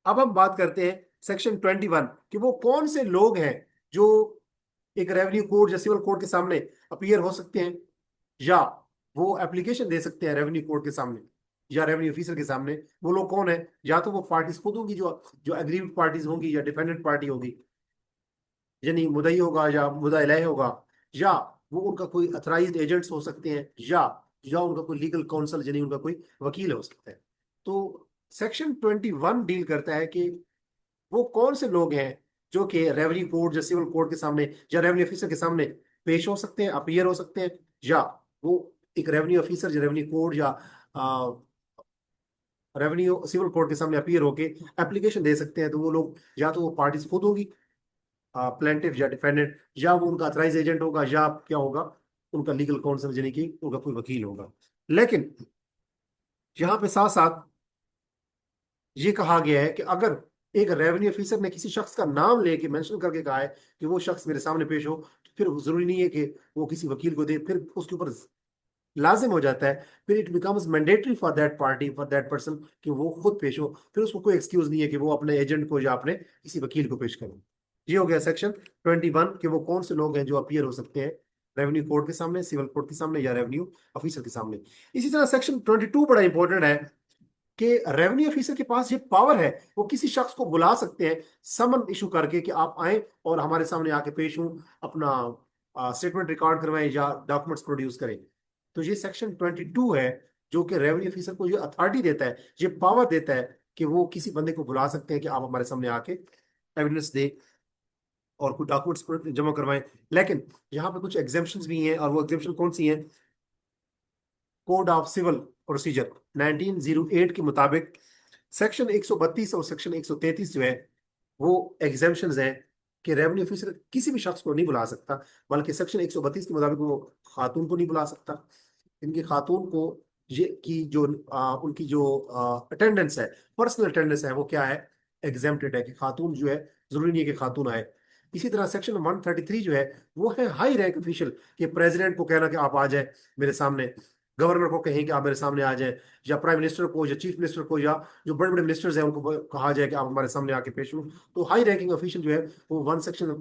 अब हम बात करते हैं सेक्शन 21 कि वो कौन से लोग हैं जो एक रेवेन्यू कोर्ट या सिविल कोर्ट के सामने अपीयर हो सकते हैं, या वो एप्लीकेशन दे सकते हैं रेवेन्यू कोर्ट के सामने या रेवेन्यू ऑफिसर के सामने। वो लोग कौन है, या तो वो पार्टीज खुद होंगी जो जो एग्रीव्ड पार्टीज होंगी, या डिफेंडेंट पार्टी होगी, यानी मुदई होगा या मुद्दा इलह होगा, या वो उनका कोई अथराइज्ड एजेंट्स हो सकते हैं, या उनका कोई लीगल काउंसल यानी उनका कोई वकील हो सकता है। तो सेक्शन 21 डील करता है कि वो कौन से लोग हैं जो कि रेवेन्यू कोर्ट या सिविल कोर्ट के सामने या रेवेन्यू ऑफिसर के सामने पेश हो सकते हैं, अपीयर हो सकते हैं, या वो एक रेवेन्यू ऑफिसर या रेवेन्यू कोर्ट या रेवेन्यू सिविल कोर्ट के सामने अपीयर होके एप्लीकेशन दे सकते हैं। तो वो लोग या तो वो पार्टीज खुद होगी, प्लेंटिफ या डिफेंडेंट, या वो उनका अथराइज एजेंट होगा, या क्या होगा, उनका लीगल काउंसिल यानी कि उनका कोई वकील होगा। लेकिन यहाँ पे साथ साथ ये कहा गया है कि अगर एक रेवेन्यू ऑफिसर ने किसी शख्स का नाम लेके मेंशन करके कहा है कि वो शख्स मेरे सामने पेश हो, तो फिर जरूरी नहीं है कि वो किसी वकील को दे, फिर उसके ऊपर लाजिम हो जाता है, फिर it becomes mandatory for that party for that person कि वो खुद पेश हो, फिर उसको कोई एक्सक्यूज नहीं है कि वो अपने एजेंट को या अपने किसी वकील को पेश करे। ये हो गया सेक्शन 21 कि वो कौन से लोग हैं जो अपीयर हो सकते हैं रेवेन्यू कोर्ट के सामने, सिविल कोर्ट के सामने या रेवेन्यू ऑफिसर के सामने। इसी तरह सेक्शन 22 बड़ा इंपॉर्टेंट है कि रेवेन्यू ऑफिसर के पास ये पावर है, वो किसी शख्स को बुला सकते हैं समन इशू करके कि आप आए और हमारे सामने आके पेश हों, अपना स्टेटमेंट रिकॉर्ड करवाएं या डॉक्यूमेंट्स प्रोड्यूस करें। तो ये सेक्शन 22 है जो कि रेवेन्यू ऑफिसर को ये अथॉरिटी देता है, ये पावर देता है कि वो किसी बंदे को बुला सकते हैं कि आप हमारे सामने आके एविडेंस दे और कुछ डॉक्यूमेंट्स जमा करवाएं। लेकिन यहाँ पे कुछ एग्जेम्पशंस भी हैं, और वो एग्जेम्पशन कौन सी हैं, कोड ऑफ सिविल प्रोसीजर 1908 के मुताबिक सेक्शन 132 और सेक्शन 133 जो है वो एग्जेम्पशंस हैं कि रेवेन्यू ऑफिसर किसी भी शख्स को नहीं बुला सकता, बल्कि सेक्शन 132 के मुताबिक वो खातून को नहीं बुला सकता। इनकी खातून को ये की जो उनकी जो अटेंडेंस है, पर्सनल अटेंडेंस है, वो क्या है, एग्जेम्प्टेड है, कि खातून जो है जरूरी नहीं है कि खातून आए। इसी तरह सेक्शन 133 जो है वो है हाई रैंक ऑफिशियल, कि प्रेसिडेंट को कहना कि आप आ जाए मेरे सामने, गवर्नर को कहें कि आप मेरे सामने आ जाए, या प्राइम मिनिस्टर को या चीफ मिनिस्टर को या जो बड़े बड़े मिनिस्टर्स हैं उनको कहा जाए कि आप हमारे सामने आके पेश हो। तो हाई रैंकिंग ऑफिशियल जो है वो one section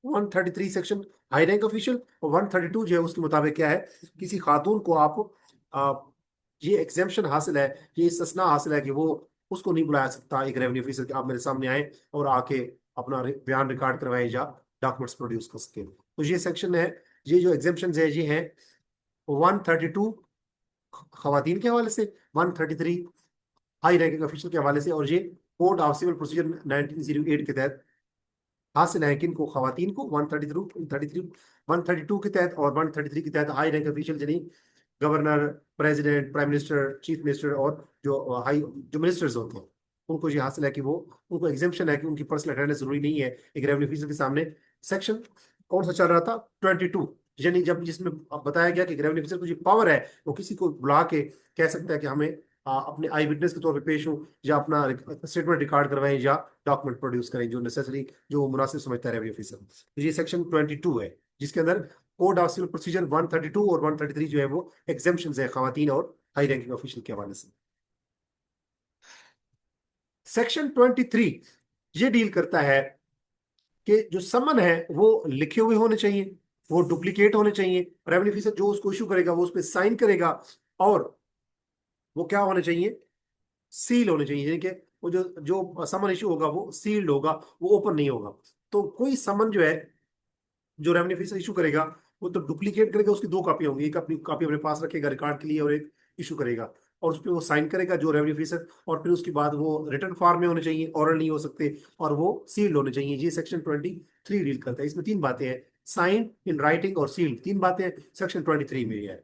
133 section high rank official, और 132 जो है उसके मुताबिक क्या है, किसी खातून को आप आ, ये एग्जेम्पशन हासिल है, ये इस्तिस्ना हासिल है कि वो उसको नहीं बुलाया सकता एक रेवेन्यू ऑफिसर कि आप मेरे सामने आए और आके अपना बयान रिकॉर्ड करवाएं या डॉक्यूमेंट्स प्रोड्यूस कर सके। तो ये सेक्शन है, ये जो एग्जेम्पशन है ये है 132 खवातीन के हवाले से, 133 हाई रैंकिंग ऑफिशियल के हवाले से, और ये कोड ऑफ सिविल प्रोसीजर 1908 के तहत हासिल है किन को, खवातीन को 132 के तहत, और 133 के तहत हाई रैंक ऑफिशियल यानी governor, president, prime minister, chief minister, और जो हाई जो मिनिस्टर्स होते हैं उनको ये हासिल है कि वो उनको एग्जेम्पशन है कि उनकी पर्सनल अटेंडेंस जरूरी नहीं है एक रेवेन्यू ऑफिसर के सामने। सेक्शन कौन सा चल रहा था, 22, यानी जब जिसमें बताया गया कि रेवेन्यू ऑफिसर को जो पावर है वो किसी को बुला के कह सकता है कि हमें अपने आई विटनेस के तौर पे पेश हो, या अपना स्टेटमेंट रिकॉर्ड करवाएं या डॉक्यूमेंट प्रोड्यूस करें जो नेसेसरी जो मुनासिब समझता है रेवेन्यू ऑफिसर। तो ये सेक्शन 22 है जिसके अंदर कोड ऑफ सिविल प्रोसीजर 132 और 133 जो है वो एग्जेम्पशन है खवातीन और हाई रैंकिंग ऑफिशियल के हवाले से। सेक्शन 23 ये डील करता है कि जो समन है वो लिखे हुए होने चाहिए, वो डुप्लीकेट होने चाहिए, रेवेन्यू ऑफिसर जो उसको इशू करेगा वो उस पर साइन करेगा, और वो क्या होने चाहिए, सील होने चाहिए, यानी कि वो जो जो समन इशू होगा वो सील्ड होगा, वो ओपन नहीं होगा। तो कोई समन जो है जो रेवेन्यू ऑफिसर इशू करेगा वो तो डुप्लीकेट करेगा, उसकी दो कॉपी होंगी, एक अपनी कॉपी अपने पास रखेगा रिकॉर्ड के लिए और एक इशू करेगा, और उस पर वो साइन करेगा जो रेवेन्यू ऑफिसर, और फिर उसके बाद वो रिटर्न फॉर्म में होने चाहिए, ऑरल नहीं हो सकते, और वो सील्ड होने चाहिए। ये सेक्शन 23 डील करता है, इसमें तीन बातें हैं, साइन, इन राइटिंग और सील्ड, तीन बातें सेक्शन 23 में है।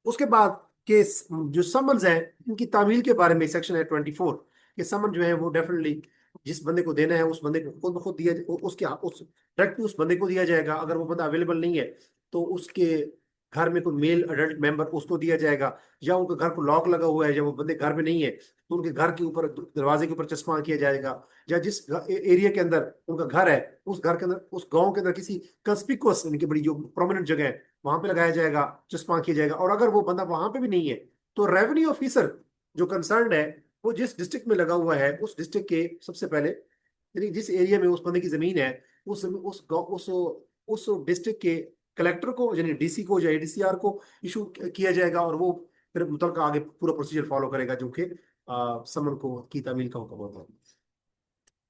उसके बाद के जो समन्स है इनकी तामील के बारे में सेक्शन है 24, कि समन जो है वो डेफिनेटली जिस बंदे को देना है उस बंदे को खुद ब खुद दिया, उसके उस डायरेक्टली उस बंदे को दिया जाएगा। अगर वो बंदा अवेलेबल नहीं है तो उसके घर में कोई मेल अडल्ट मेंबर, उसको दिया जाएगा। या उनके घर को लॉक लगा हुआ है, जब वो बंदे घर में नहीं है तो उनके घर के ऊपर, दरवाजे के ऊपर चश्मा किया जाएगा। या जिस एरिया के अंदर उनका घर है, उस घर के अंदर, उस गांव के अंदर किसी कंस्पिकुअस, यानी बड़ी जो प्रोमिनेंट जगह है, वहां पे लगाया जाएगा, चश्मा किया जाएगा। और अगर वो बंदा वहां पे भी नहीं है तो रेवेन्यू ऑफिसर जो कंसर्न है, वो जिस डिस्ट्रिक्ट में लगा हुआ है उस डिस्ट्रिक्ट के सबसे पहले, यानी जिस एरिया में उस बंदे की जमीन है, उस डिस्ट्रिक्ट के कलेक्टर को, यानी डीसी को या एडीसीआर को इशू किया जाएगा। और वो फिर मुतलका आगे पूरा प्रोसीजर फॉलो करेगा, जो कि समन को की तामील का हुक्म होता है।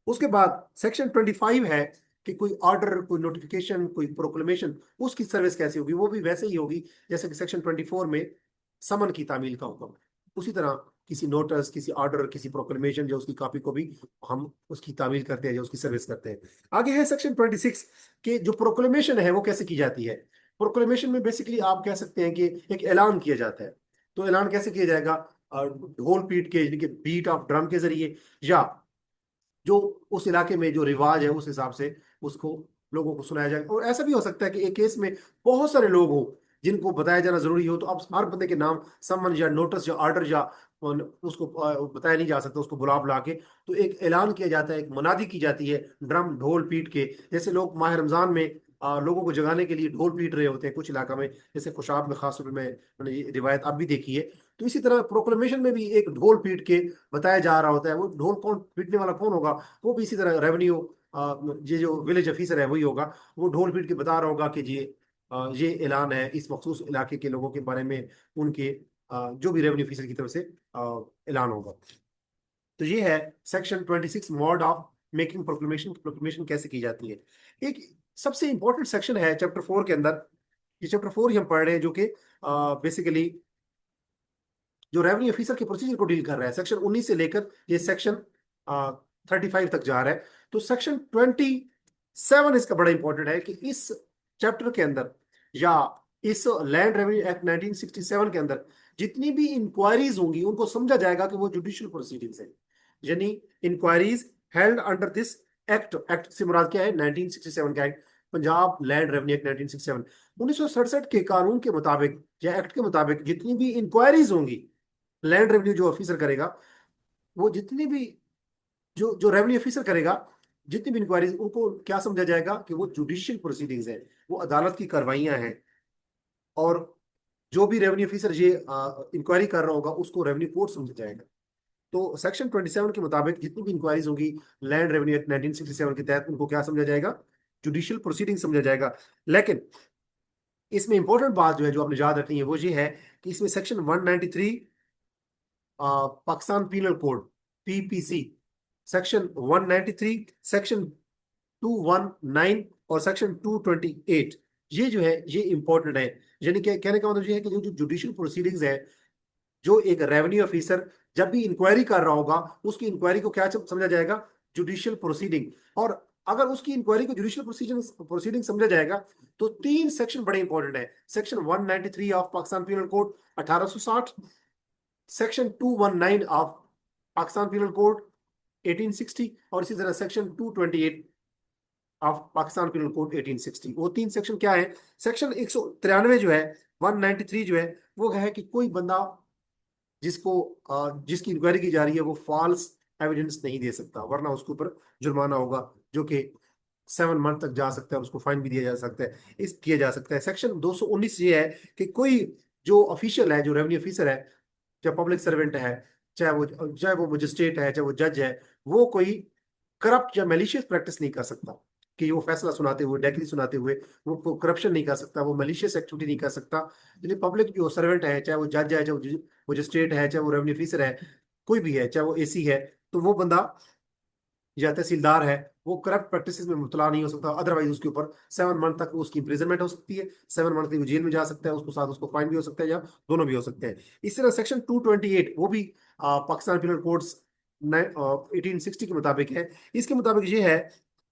उसके बाद सेक्शन 25 है कि कोई ऑर्डर, कोई नोटिफिकेशन, कोई प्रोक्लेमेशन, उसकी सर्विस कैसी होगी। वो भी वैसे ही होगी जैसे कि सेक्शन 24 में समन की तामील का हुक्म है। उसी तरह किसी नोटिस, किसी ऑर्डर, किसी प्रोक्लेमेशन, जो उसकी कॉपी को भी हम उसकी तामील करते हैं, जो उसकी सर्विस करते हैं। आगे है सेक्शन 26 के जो प्रोक्लेमेशन है वो कैसे की जाती है। प्रोक्लेमेशन में बेसिकली आप कह सकते हैं कि एक ऐलान किया जाता है। तो ऐलान कैसे किया जाएगा? ढोल पीट के, यानी कि बीट ऑफ ड्रम के जरिए, या जो उस इलाके में जो रिवाज है उस हिसाब से उसको लोगों को सुनाया जाएगा। और ऐसा भी हो सकता है कि एक केस में बहुत सारे लोग हो जिनको बताया जाना जरूरी हो, तो अब हर बंदे के नाम समन या नोटिस या ऑर्डर या उसको बताया नहीं जा सकता, उसको बुला बुला के। तो एक ऐलान किया जाता है, एक मुनादी की जाती है ड्रम ढोल पीट के। जैसे लोग माह रमजान में लोगों को जगाने के लिए ढोल पीट रहे होते हैं कुछ इलाका में, जैसे खुशाब में खास तौर पे मैंने ये रिवायत अब भी देखी है। तो इसी तरह प्रोक्लेमेशन में भी एक ढोल पीट के बताया जा रहा होता है। वो ढोल कौन पीटने वाला कौन होगा? वो भी इसी तरह रेवेन्यू, ये जो विलेज ऑफिसर है वही होगा। वो ढोल पीट के बता रहा होगा कि ये ऐलान है इस मखसूस इलाके के लोगों के बारे में, उनके जो भी रेवेन्यू ऑफिसर की तरफ से ऐलान होगा। तो ये है section 26, mode of making proclamation. Proclamation कैसे की जाती है। एक सबसे इंपॉर्टेंट सेक्शन है चैप्टर 4 के अंदर। ये चैप्टर 4 ही हम पढ़ रहे हैं, जो कि बेसिकली जो रेवेन्यू ऑफिसर के प्रोसीजर को डील कर रहा है। सेक्शन 19 से लेकर ये सेक्शन 35 तक जा रहा है। तो सेक्शन 27 इसका बड़ा इंपॉर्टेंट है कि इस चैप्टर के अंदर, या इस लैंड रेवेन्यू एक्ट 1967 के अंदर जितनी भी इंक्वायरीज होंगी उनको समझा जाएगा कि वो जुडिशियल प्रोसीडिंग्स है। यानी inquiries held under this act. Act से मुराद क्या है? 1967 का act, Punjab land revenue act 1967। 1967 के कानून के मुताबिक या एक्ट के मुताबिक जितनी भी इंक्वायरीज होंगी, लैंड रेवेन्यू जो ऑफिसर करेगा, वो जितनी भी जो जो रेवेन्यू ऑफिसर करेगा, जितनी भी इंक्वायरीज, उनको क्या समझा जाएगा कि वो जुडिशियल प्रोसीडिंग्स है, वो अदालत की कार्रवाइयां हैं। और जो भी रेवेन्यू ऑफिसर ये इंक्वायरी कर रहा होगा उसको रेवेन्यू कोर्ट समझा जाएगा। तो सेक्शन 27 के मुताबिक जितनी भी इंक्वायरीज होगी लैंड रेवेन्यू एक्ट 1967 के तहत, उनको क्या समझा जाएगा? जुडिशियल प्रोसीडिंग समझा जाएगा। लेकिन इसमें इंपॉर्टेंट बात जो है, जो आपने याद रखनी है, वो ये है कि इसमें section 193 Pakistan penal code, PPC, section 193, section 219 और सेक्शन 228, ये जो है ये इंपॉर्टेंट है। यानी कि कहने का मतलब ये है कि जो जो जुडिशियल प्रोसीडिंग्स है, जो एक रेवेन्यू ऑफिसर जब भी इंक्वायरी कर रहा होगा, उसकी इंक्वायरी को क्या समझा जाएगा? Judicial proceeding. और अगर उसकी इंक्वायरी को जुडिशियल प्रोसीडिंग प्रोसीडिंग समझा जाएगा, तो तीन सेक्शन बड़े इंपॉर्टेंट है। Section 193 of Pakistan penal code 1860, section 219 of Pakistan penal code 1860, और इसी तरह section 228 of Pakistan penal code 1860। वो तीन सेक्शन क्या है? सेक्शन 193 जो है, 193 जो है, वो है कि कोई बंदा जिसकी इंक्वायरी की जा रही है वो फॉल्स एविडेंस नहीं दे सकता, वरना उसके ऊपर जुर्माना होगा, जो कि 7 मंथ तक जा सकता है, उसको फाइन भी दिया जा सकता है, इस किया जा सकता है। सेक्शन 219 ये है कि कोई जो ऑफिशियल है, जो रेवेन्यू ऑफिसर है, चाहे पब्लिक सर्वेंट है, चाहे वो मजिस्ट्रेट है, चाहे वो जज है, वो कोई करप्ट या मेलिशियस प्रैक्टिस नहीं कर सकता। कि वो फैसला सुनाते हुए, डेक्री सुनाते हुए वो करप्शन नहीं कर सकता, वो मलिशियस एक्टिविटी नहीं कर सकता। यानी पब्लिक जो सर्वेंट है, चाहे वो जज है, चाहे वो मजिस्ट्रेट है, चाहे वो रेवेन्यू ऑफिसर है, कोई भी है, चाहे वो एसी है, तो वो बंदा या तहसीलदार है, वो करप्ट प्रैक्टिसेस में मुबतला नहीं हो सकता। अदरवाइज उसके ऊपर 7 मंथ तक उसकी इंप्रिजनमेंट हो सकती है, 7 मंथ की वो जेल में जा सकता है, उसको साथ उसको फाइन भी हो सकता है, या दोनों भी हो सकते हैं। इस तरह सेक्शन 228 वो भी पाकिस्तान पिनल कोड्स 1860 के मुताबिक है। इसके मुताबिक ये है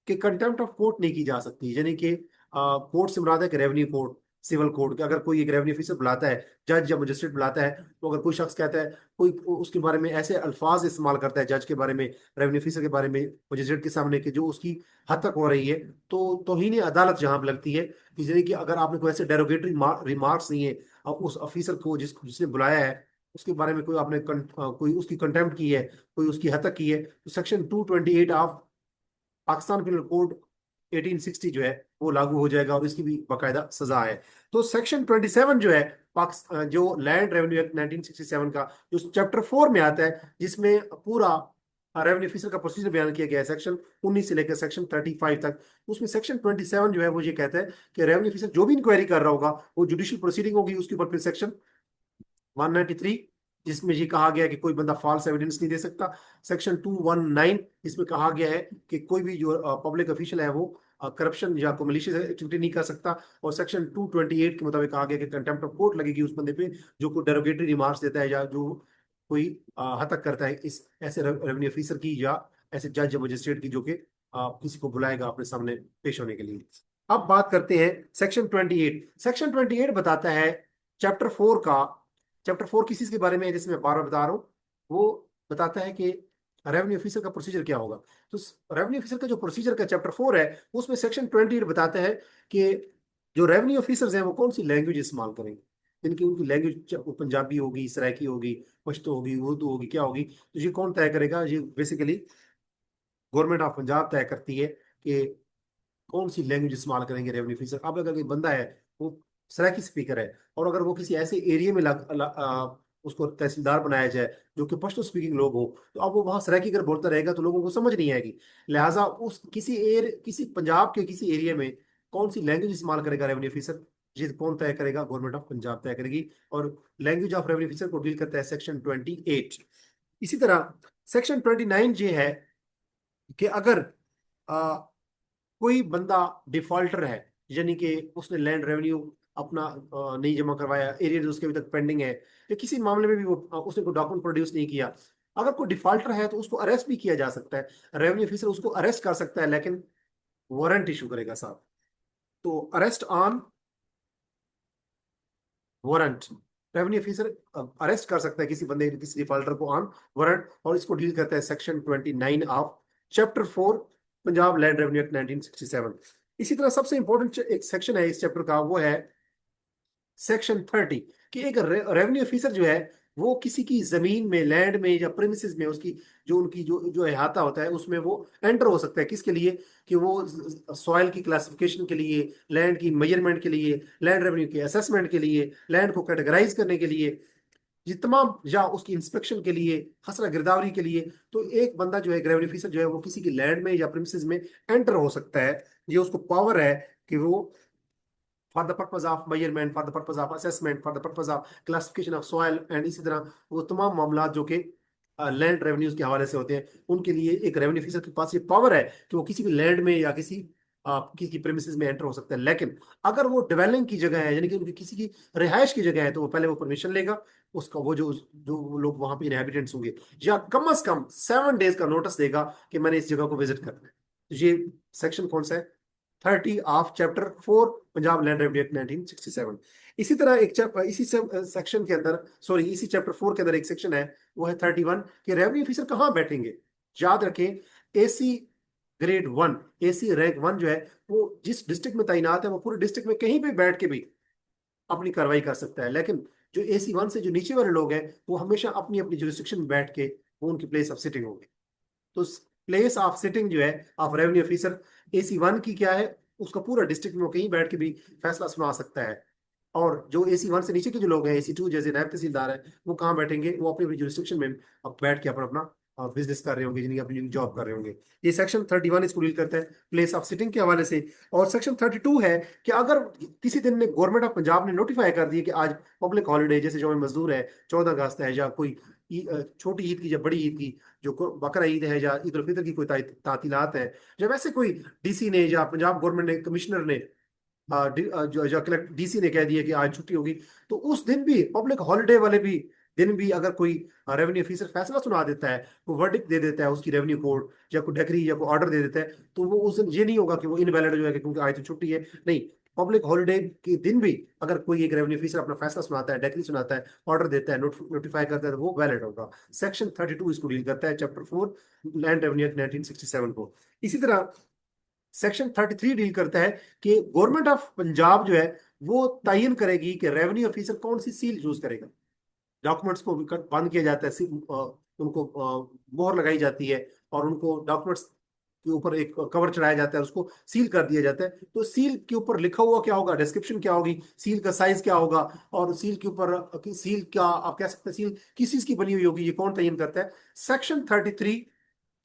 कि कंटेम्प्ट ऑफ कोर्ट नहीं की जा सकती। यानी कि कोर्ट से मुराद है कि रेवेन्यू कोर्ट, सिविल कोड के, अगर कोई एक रेवेन्यू ऑफिसर बुलाता है, जज या मजिस्ट्रेट बुलाता है, तो अगर कोई शख्स कहता है, कोई उसके बारे में ऐसे अल्फाज इस्तेमाल करता है, जज के बारे में, रेवेन्यू ऑफिसर के बारे में, मजिस्ट्रेट के सामने, कि जो उसकी हद तक हो रही है, तो तौहीन अदालत जहां पर लगती है, कि यानी कि अगर आपने कोई ऐसे डेरोगेटरी रिमार्क्स दिए अब उस ऑफिसर को, जिसने बुलाया है, उसके बारे में कोई आपने कोई उसकी कंटेम्प्ट की है, कोई उसकी हद तक की है, तो section 228 of Pakistan penal code 1860 जो है वो लागू हो जाएगा, और इसकी भी बाकायदा सजा है। तो सेक्शन 27 जो है जो लैंड रेवेन्यू एक्ट 1967 का, जो चैप्टर 4 में आता है, जिसमें पूरा रेवेन्यू ऑफिसर का प्रोसीजर बयान किया गया है, सेक्शन 19 से लेकर सेक्शन 35 तक। उसमें सेक्शन 27 जो है वो ये कहता है कि रेवेन्यू ऑफिसर जो भी इंक्वायरी कर रहा होगा, वो जुडिशियल प्रोसीडिंग होगी उसके ऊपर। फिर सेक्शन 193, जिसमें ये कहा गया है कि कोई बंदा फॉल्स एविडेंस नहीं दे सकता। सेक्शन 219, इसमें कहा गया है कि कोई भी जो पब्लिक ऑफिशियल है वो करप्शन या कोई मलिशियस एक्टिविटी नहीं कर सकता। और सेक्शन 228 के मुताबिक कहा गया कि कंटेम्प्ट ऑफ कोर्ट लगेगी उस बंदे पे जो कोई डेरोगेटरी रिमार्क्स देता है, या जो कोई हतक करता है इस ऐसे रेवेन्यू ऑफिसर की, या ऐसे जज या मजिस्ट्रेट की, जो कि किसी को बुलाएगा अपने सामने पेश होने के लिए। अब बात करते हैं सेक्शन 28। सेक्शन 28 बताता है चैप्टर 4 का, चैप्टर 4 किसी के बारे में है, जिसमें बार बार बता रहा हूँ, वो बताता है कि रेवेन्यू ऑफिसर का प्रोसीजर क्या होगा। तो रेवेन्यू ऑफिसर का जो प्रोसीजर का चैप्टर 4 है, उसमें सेक्शन 28 बताता है कि जो रेवेन्यू ऑफिसर्स हैं वो कौन सी लैंग्वेज इस्तेमाल करेंगे। इनकी उनकी लैंग्वेज पंजाबी होगी, सराइकी होगी, पश्तो होगी, उर्दू होगी, क्या होगी, तो ये कौन तय करेगा? ये बेसिकली गवर्नमेंट ऑफ पंजाब तय करती है कि कौन सी लैंग्वेज इस्तेमाल करेंगे रेवेन्यू ऑफिसर। अब अगर कोई बंदा है वो सराइकी स्पीकर है, और अगर वो किसी ऐसे एरिया में उसको तहसीलदार बनाया जाए जो कि पश्तो स्पीकिंग लोग हो, तो अब वो वहां सराइकी अगर बोलता रहेगा तो लोगों को समझ नहीं आएगी। लिहाजा उस किसी पंजाब के किसी एरिया में कौन सी लैंग्वेज इस्तेमाल करेगा रेवेन्यू ऑफिसर, ये कौन तय करेगा? गवर्नमेंट ऑफ पंजाब तय करेगी। और लैंग्वेज ऑफ रेवेन्यू ऑफिसर को डील करता है सेक्शन 28। इसी तरह सेक्शन 29 ये है कि अगर कोई बंदा डिफॉल्टर है, यानी कि उसने लैंड रेवेन्यू अपना नहीं जमा करवाया, एरियर उसके अभी तक पेंडिंग है, या किसी मामले में भी वो उसने कोई डॉक्यूमेंट प्रोड्यूस नहीं किया, अगर कोई डिफॉल्टर है तो उसको अरेस्ट भी किया जा सकता है। रेवेन्यू ऑफिसर उसको अरेस्ट कर सकता है, लेकिन वारंट इशू करेगा साहब। तो arrest on warrant, revenue officer arrest कर सकता है किसी बंदे, किसी डिफॉल्टर को ऑन वारंट, और इसको डील करता है section 29 of chapter 4 Punjab land revenue act 1967। इसी तरह सबसे इंपॉर्टेंट एक सेक्शन है इस चैप्टर का, वो है सेक्शन 30, कि एक रेवेन्यू ऑफिसर जो है वो किसी की जमीन में, लैंड में या प्रेमिसेस में, उसकी जो उनकी जो जो अहाता होता है उसमें वो एंटर हो सकता है। किसके लिए? कि वो सॉइल की क्लासिफिकेशन के लिए, लैंड की मेजरमेंट के लिए, लैंड रेवेन्यू के असेसमेंट के लिए, लैंड को कैटेगराइज करने के लिए, ये तमाम, या उसकी इंस्पेक्शन के लिए, खसरा गिरदावरी के लिए। तो एक बंदा जो है, रेवेन्यू ऑफिसर जो है, वो किसी की लैंड में या प्रेमिसेस में एंटर हो सकता है। ये उसको पावर है कि वो for the purpose of measurement, for the purpose of assessment, for the purpose of classification of soil and, इसी तरह वो तमाम मामला जो कि लैंड रेवेन्यूज के हवाले से होते हैं, उनके लिए एक रेवेन्यू ऑफिसर के पास ये पावर है कि वो किसी भी लैंड में या किसी प्रेमिसेस में एंटर हो सकता है। लेकिन अगर वो डिवेलिंग की जगह है, यानी कि उनकी किसी की रिहाइश की जगह है, तो वो पहले वो परमिशन लेगा उसका, वो जो जो वो लोग वहां पे इनहेबिटेंट्स होंगे, या कम से कम 7 डेज का नोटिस देगा कि मैंने इस जगह को विजिट करना है। तो ये सेक्शन कौन सा है? 30 of chapter 4 Punjab land revenue act 1967। इसी तरह एक इसी सेक्शन के अंदर, सॉरी, इसी चैप्टर 4 के अंदर एक सेक्शन है, वो है 31, कि रेवेन्यू ऑफिसर कहाँ बैठेंगे। याद रखें, एसी ग्रेड 1, एसी रैंक 1 जो है, वो जिस डिस्ट्रिक्ट में तैनात है, वो पूरे डिस्ट्रिक्ट में कहीं भी बैठ के भी अपनी कार्रवाई कर सकता है। लेकिन जो एसी 1 से जो नीचे वाले लोग हैं, वो हमेशा अपनी अपनी जुरिस्डिक्शन में बैठ के वो उनकी प्लेस ऑफ सिटिंग होंगे। तो प्लेस ऑफ सिटिंग जो है ऑफ रेवेन्यू ऑफिसर, एसी 1 की क्या है? उसका पूरा डिस्ट्रिक्ट में वो कहीं बैठ के भी फैसला सुना सकता है। और जो एसी 1 से नीचे के जो लोग हैं, एसी 2 जैसे नायब तहसीलदार है, वो कहाँ बैठेंगे? वो अपनी अपनी जुरिस्डिक्शन में अब बैठ के अपना अपना बिजनेस कर रहे होंगे, जिनकी अपनी जॉब कर रहे होंगे। ये सेक्शन 31 इसको डील करता है प्लेस ऑफ सिटिंग के हवाले से। और सेक्शन 32 है कि अगर किसी दिन में गवर्नमेंट ऑफ पंजाब ने नोटिफाई कर दिया कि आज पब्लिक हॉलीडे, जैसे जो मजदूर है, 14 अगस्त है, या कोई छोटी ईद की या बड़ी ईद की, जो बकरा ईद है, या ईद उल फितर की कोई तातीलात है, जब ऐसे कोई डीसी ने या पंजाब गवर्नमेंट ने, कमिश्नर ने, जो कलेक्ट डीसी ने कह दिया कि आज छुट्टी होगी, तो उस दिन भी, पब्लिक हॉलिडे वाले भी दिन भी, अगर कोई रेवेन्यू ऑफिसर फैसला सुना देता है, कोई वर्डिक्ट दे देता है उसकी रेवेन्यू कोर्ट, या कोई डिक्री या कोई ऑर्डर दे देता है, तो वो उस दिन ये नहीं होगा कि वो इनवैलिड जो है, क्योंकि आज तो छुट्टी है। नहीं, पब्लिक हॉलीडे के दिन भी अगर कोई एक रेवेन्यू ऑफिसर अपना फैसला सुनाता है, डेक्री सुनाता है, ऑर्डर देता है, नोटिफाई करता है, तो वो वैलिड होगा। सेक्शन 32 इसको डील करता है, चैप्टर 4 लैंड रेवेन्यू एक्ट 1967 को। इसी तरह सेक्शन 33 डील करता है कि गवर्नमेंट ऑफ पंजाब जो है वो तयन करेगी कि रेवेन्यू ऑफिसर कौन सी सील यूज करेगा। डॉक्यूमेंट्स को बंद किया जाता है, उनको मोहर लगाई जाती है, और उनको डॉक्यूमेंट्स के ऊपर एक कवर चढ़ाया जाता है, उसको सील कर दिया जाता है। तो सील के ऊपर लिखा हुआ क्या होगा, डिस्क्रिप्शन क्या होगी, सील का साइज क्या होगा, और सील के ऊपर सील क्या आप कह सकते हैं, सील किस चीज की बनी हुई होगी, ये कौन तयन करता है। सेक्शन 33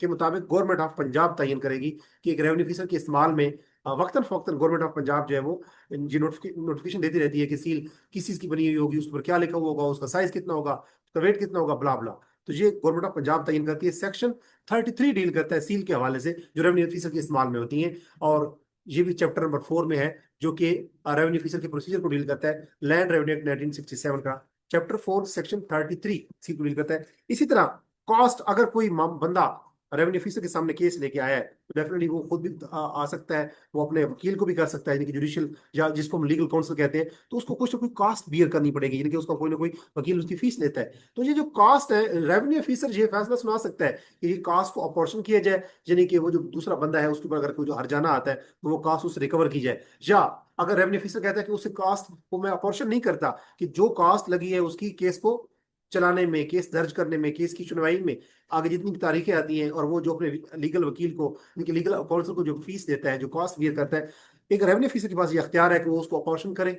के मुताबिक गवर्नमेंट ऑफ पंजाब तयन करेगी कि एक रेवेन्यू ऑफिसर के इस्तेमाल में वक्तन फवक्तन गवर्नमेंट ऑफ पंजाब जो है वो जी नोटिफिकेशन देती रहती है कि सील किस चीज की बनी हुई होगी, उस पर क्या लिखा हुआ होगा, उसका साइज कितना होगा, उसका वेट कितना होगा, ब्ला ब्ला। तो ये गवर्नमेंट ऑफ पंजाब तयन करती है। सेक्शन 33 डील करता है सील के हवाले से जो रेवेन्यू ऑफिसर के इस्तेमाल में होती है, और ये भी चैप्टर नंबर 4 में है, जो कि रेवेन्यू ऑफिसर के प्रोसीजर को डील करता है, लैंड रेवेन्यू एक्ट 1967 का चैप्टर 4 सेक्शन 33 सील को डील करता है। इसी तरह कॉस्ट, अगर कोई बंदा रेवेन्यू ऑफिसर के सामने केस लेके आया है तो डेफिनेटली वो खुद भी आ सकता है, वो अपने वकील को भी कर सकता है, यानी कि जुडिशियल या जिसको हम लीगल काउंसिल कहते हैं, तो उसको कुछ ना कुछ कॉस्ट बियर करनी पड़ेगी, यानी कि उसका कोई ना कोई वकील उसकी फीस लेता है। तो ये जो कॉस्ट है, रेवेन्यू ऑफिसर ये फैसला सुना सकता है कि ये कॉस्ट को अपॉर्शन किया जाए, यानी कि वो जो दूसरा बंदा है उसके ऊपर अगर कोई जो हर्जाना आता है तो वो कॉस्ट उससे रिकवर की जाए। या अगर रेवेन्यू ऑफिसर कहता है कि उससे कॉस्ट को मैं अपॉर्शन नहीं करता, कि जो कॉस्ट लगी है उसकी केस को चलाने में, केस दर्ज करने में, केस की सुनवाई में, आगे जितनी भी तारीखें आती हैं, और वो जो अपने लीगल वकील को, उनके लीगल काउंसिल को जो फीस देता है, जो कॉस्ट बियर करता है, एक रेवेन्यू ऑफिसर के पास ये अख्तियार है कि वो उसको अपॉर्शन करे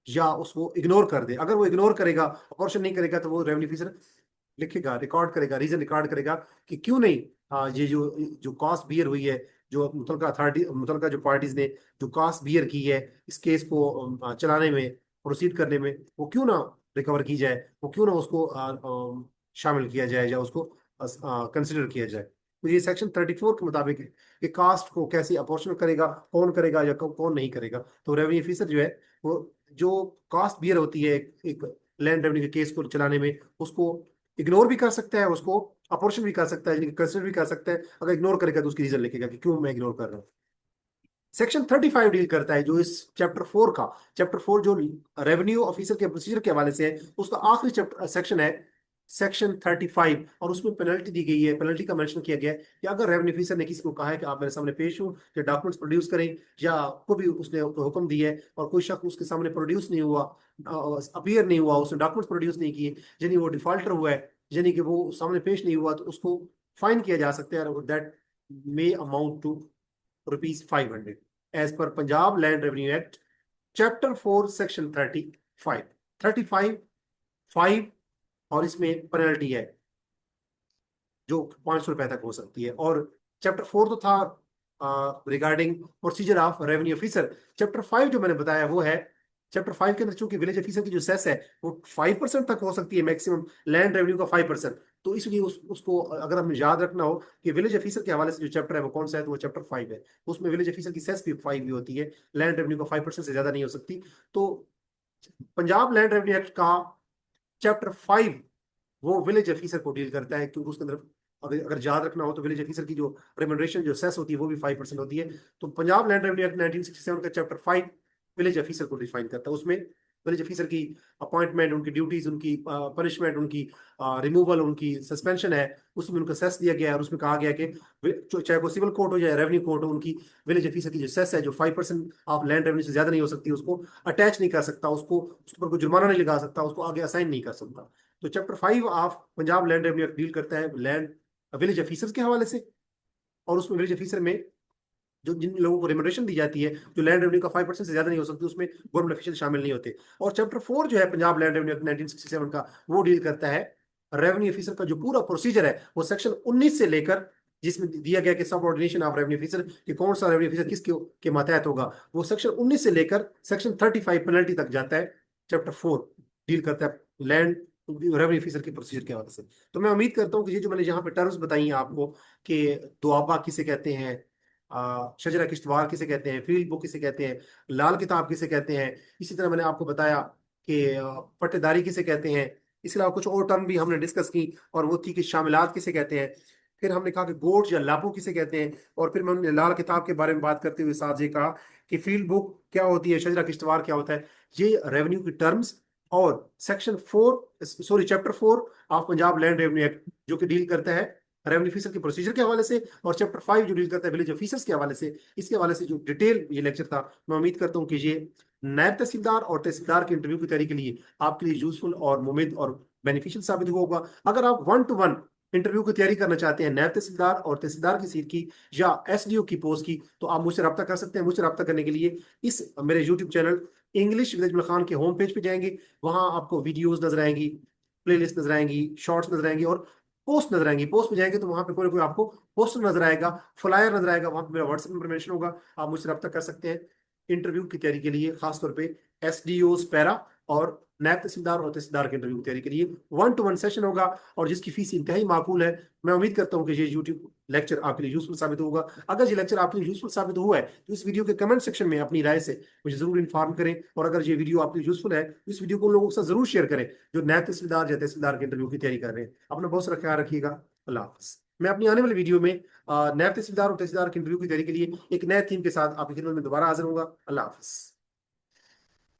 या उसको इग्नोर कर दे। अगर वो इग्नोर करेगा, अपॉर्शन नहीं करेगा, तो वो रेवेन्यू ऑफिसर लिखेगा, रिकॉर्ड करेगा, रीजन रिकॉर्ड करेगा कि क्यों नहीं ये जो जो कॉस्ट बियर हुई है, जो मुतलका अथॉरिटी, मुतलका जो पार्टीज ने जो कॉस्ट बियर की है इस केस को चलाने में, प्रोसीड करने में, वो क्यों ना रिकवर की जाए, वो क्यों ना उसको शामिल किया जाए या उसको कंसिडर किया जाए। तो ये सेक्शन 34 के मुताबिक है कि कास्ट को कैसे अपॉर्चुनेट करेगा, कौन करेगा या कौन नहीं करेगा। तो रेवेन्यू ऑफिसर जो है वो जो कास्ट बियर होती है एक लैंड रेवेन्यू के केस को चलाने में, उसको इग्नोर भी कर सकता है, उसको अपॉर्चुन भी कर सकता है, कंसिडर भी कर सकता है। अगर इग्नोर करेगा तो उसकी रीजन लिखेगा कि क्यों मैं इग्नोर कर रहा हूँ। सेक्शन 35 डील करता है जो इस चैप्टर 4 का, चैप्टर 4 जो रेवेन्यू ऑफिसर के प्रोसीजर के हवाले से है, उसका आखिरी चैप्टर सेक्शन है सेक्शन 35, और उसमें पेनल्टी दी गई है। पेनल्टी का मेंशन किया गया है कि अगर रेवेन्यू ऑफिसर ने किसी को कहा है कि आप मेरे सामने पेश हो या डॉक्यूमेंट्स प्रोड्यूस करें, या को भी उसने हुक्म दिया है और कोई शख्स उसके सामने प्रोड्यूस नहीं हुआ, अपीयर नहीं हुआ, उसने डॉक्यूमेंट्स प्रोड्यूस नहीं किए, यानी वो डिफॉल्टर हुआ है, यानी कि वो सामने पेश नहीं हुआ, तो उसको फाइन किया जा सकता है। That may amount to ₹500 as per Punjab land revenue act chapter 4 section 35। 35 5, और इसमें पेनल्टी है जो ₹500 तक हो सकती है। और चैप्टर 4 तो था regarding procedure of revenue officer. Chapter 5 जो मैंने बताया वो है, चैप्टर 5 के अंदर चूंकि विलेज ऑफिसर की जो सेस है वो 5% तक हो सकती है मैक्सिमम, लैंड रेवेन्यू का 5%। तो इसलिए उसको अगर हमें याद रखना हो कि विलेज ऑफिसर के हवाले से जो चैप्टर है वो कौन सा है, तो वो चैप्टर 5 है। उसमें विलेज ऑफिसर की सेस भी 5 भी होती है, लैंड रेवेन्यू का 5% से ज्यादा नहीं हो सकती। तो पंजाब लैंड रेवेन्यू एक्ट का चैप्टर 5 वो विलेज ऑफिसर को डील करता है, क्योंकि उसके अंदर अगर अगर याद रखना हो तो विलेज ऑफिसर की जो रेमुनरेशन जो सेस होती है वो भी 5% होती है। तो पंजाब लैंड रेवेन्यू एक्ट 1967 का चैप्टर 5 विलेज ऑफिसर को डिफाइन करता है। उसमें विलेज ऑफिसर की अपॉइंटमेंट, उनकी ड्यूटीज, उनकी पनिशमेंट, उनकी रिमूवल, उनकी सस्पेंशन है, उसमें उनका सेस दिया गया है। और उसमें कहा गया है कि चाहे वो सिविल कोर्ट हो या रेवेन्यू कोर्ट हो, उनकी विलेज ऑफिसर की जो सेस है जो 5% ऑफ लैंड रेवेन्यू से ज्यादा नहीं हो सकती, उसको अटैच नहीं कर सकता, उसको उसके ऊपर कोई जुर्माना नहीं लगा सकता, उसको आगे असाइन नहीं कर सकता। तो chapter 5 of Punjab land revenue act deal करता है लैंड विलेज ऑफिसर्स के हवाले से। और उसमें विलेज ऑफिसर में जो जिन लोगों को रेमुनरेशन दी जाती है जो लैंड रेवेन्यू का 5% से ज्यादा नहीं हो सकती, उसमें गवर्नमेंट ऑफिशियल शामिल नहीं होते। और चैप्टर 4 जो है पंजाब लैंड रेवेन्यू एक्ट 1967 का, वो डील करता है रेवेन्यू ऑफिसर का जो पूरा प्रोसीजर है, वो सेक्शन 19 से लेकर, जिसमें दिया गया कि सब ऑर्डिनेशन ऑफ रेवेन्यू ऑफिसर कि कौन सा रेवेन्यू ऑफिसर के मातहत होगा, वो सेक्शन 19 से लेकर सेक्शन 35 पेनल्टी तक जाता है। चैप्टर 4 डील करता है लैंड रेवेन्यू ऑफिसर के प्रोसीजर के हवाले से। तो मैं उम्मीद करता हूँ कि ये जो मैंने यहाँ पे टर्म्स बताई हैं आपको, कि दुआबा किसे कहते हैं, शजरा किश्तवार किसे कहते हैं, फील्ड बुक किसे कहते हैं, लाल किताब किसे कहते हैं, इसी तरह मैंने आपको बताया कि पट्टेदारी किसे कहते हैं। इसके अलावा कुछ और टर्म भी हमने डिस्कस की, और वो थी कि शामिलात किसे कहते हैं। फिर हमने कहा कि गोट या लापू किसे कहते हैं, और फिर हमने लाल किताब के बारे में बात करते हुए साथ ये कहा कि फील्ड बुक क्या होती है, शजरा किश्तवार क्या होता है। ये रेवेन्यू की टर्म्स, और section 4, sorry chapter 4 of Punjab land revenue act जो कि डील करता है रेवेन्यू ऑफिसर के प्रोसीजर के हवाले से, और चैप्टर 5 जो डील करता है विलेज ऑफिसर्स के हवाले से। इसके हवाले से जो डिटेल ये लेक्चर था, मैं उम्मीद करता हूँ कि ये नायब तहसीलदार और तहसीलदार के इंटरव्यू की तैयारी के लिए आपके लिए यूजफुल और मुफीद और बेनिफिशियल साबित होगा। अगर आप 1 to 1 इंटरव्यू की तैयारी करना चाहते हैं नायब तहसीलदार और तहसीलदार की सीट की या एसडीओ की पोस्ट की, तो आप मुझसे रब्ता कर सकते हैं। मुझसे रब्ता करने के लिए इस मेरे YouTube channel English with Ajmal Khan के होम पेज पे जाएंगे, वहां आपको वीडियोस नजर आएंगी, प्लेलिस्ट नजर आएंगी, शॉर्ट्स नजर आएंगी, और पोस्ट नजर आएंगी। पोस्ट पे जाएंगे तो वहां पे कोई ना कोई आपको पोस्टर नजर आएगा, फ्लायर नजर आएगा, वहां पे मेरा व्हाट्सएप नंबर मेंशन होगा। आप मुझसे रब्ता कर सकते हैं इंटरव्यू की तैयारी के लिए, खासतौर पे एसडीओ पैरा और नायब तहसीलदार और तहसीलदार के इंटरव्यू की तैयारी के लिए। 1 to 1 सेशन होगा, और जिसकी फीस इंतहाई माकूल है। मैं उम्मीद करता हूँ कि ये यूट्यूब लेक्चर आपके लिए यूजफुल साबित होगा। अगर ये लेक्चर आपके लिए यूजफुल साबित हुआ है तो इस वीडियो के कमेंट सेक्शन में अपनी राय से मुझे जरूर इन्फॉर्म करें, और अगर ये वीडियो आपके लिए यूजफुल है तो इस वीडियो को उन लोगों के साथ जरूर शेयर करें जो नायब तहसीलदार या तहसीलदार के इंटरव्यू की तैयारी कर रहे हैं। अपना बहुत सारा ख्याल रखिएगा। अल्लाह हाफिज। मैं अपनी आने वाली वीडियो में नायब तहसीलदार और तहसीलदार के इंटरव्यू की तैयारी के लिए एक नए थीम के साथ आपकी खिदमत में दोबारा हाजिर होगा। अल्लाह हाफिज।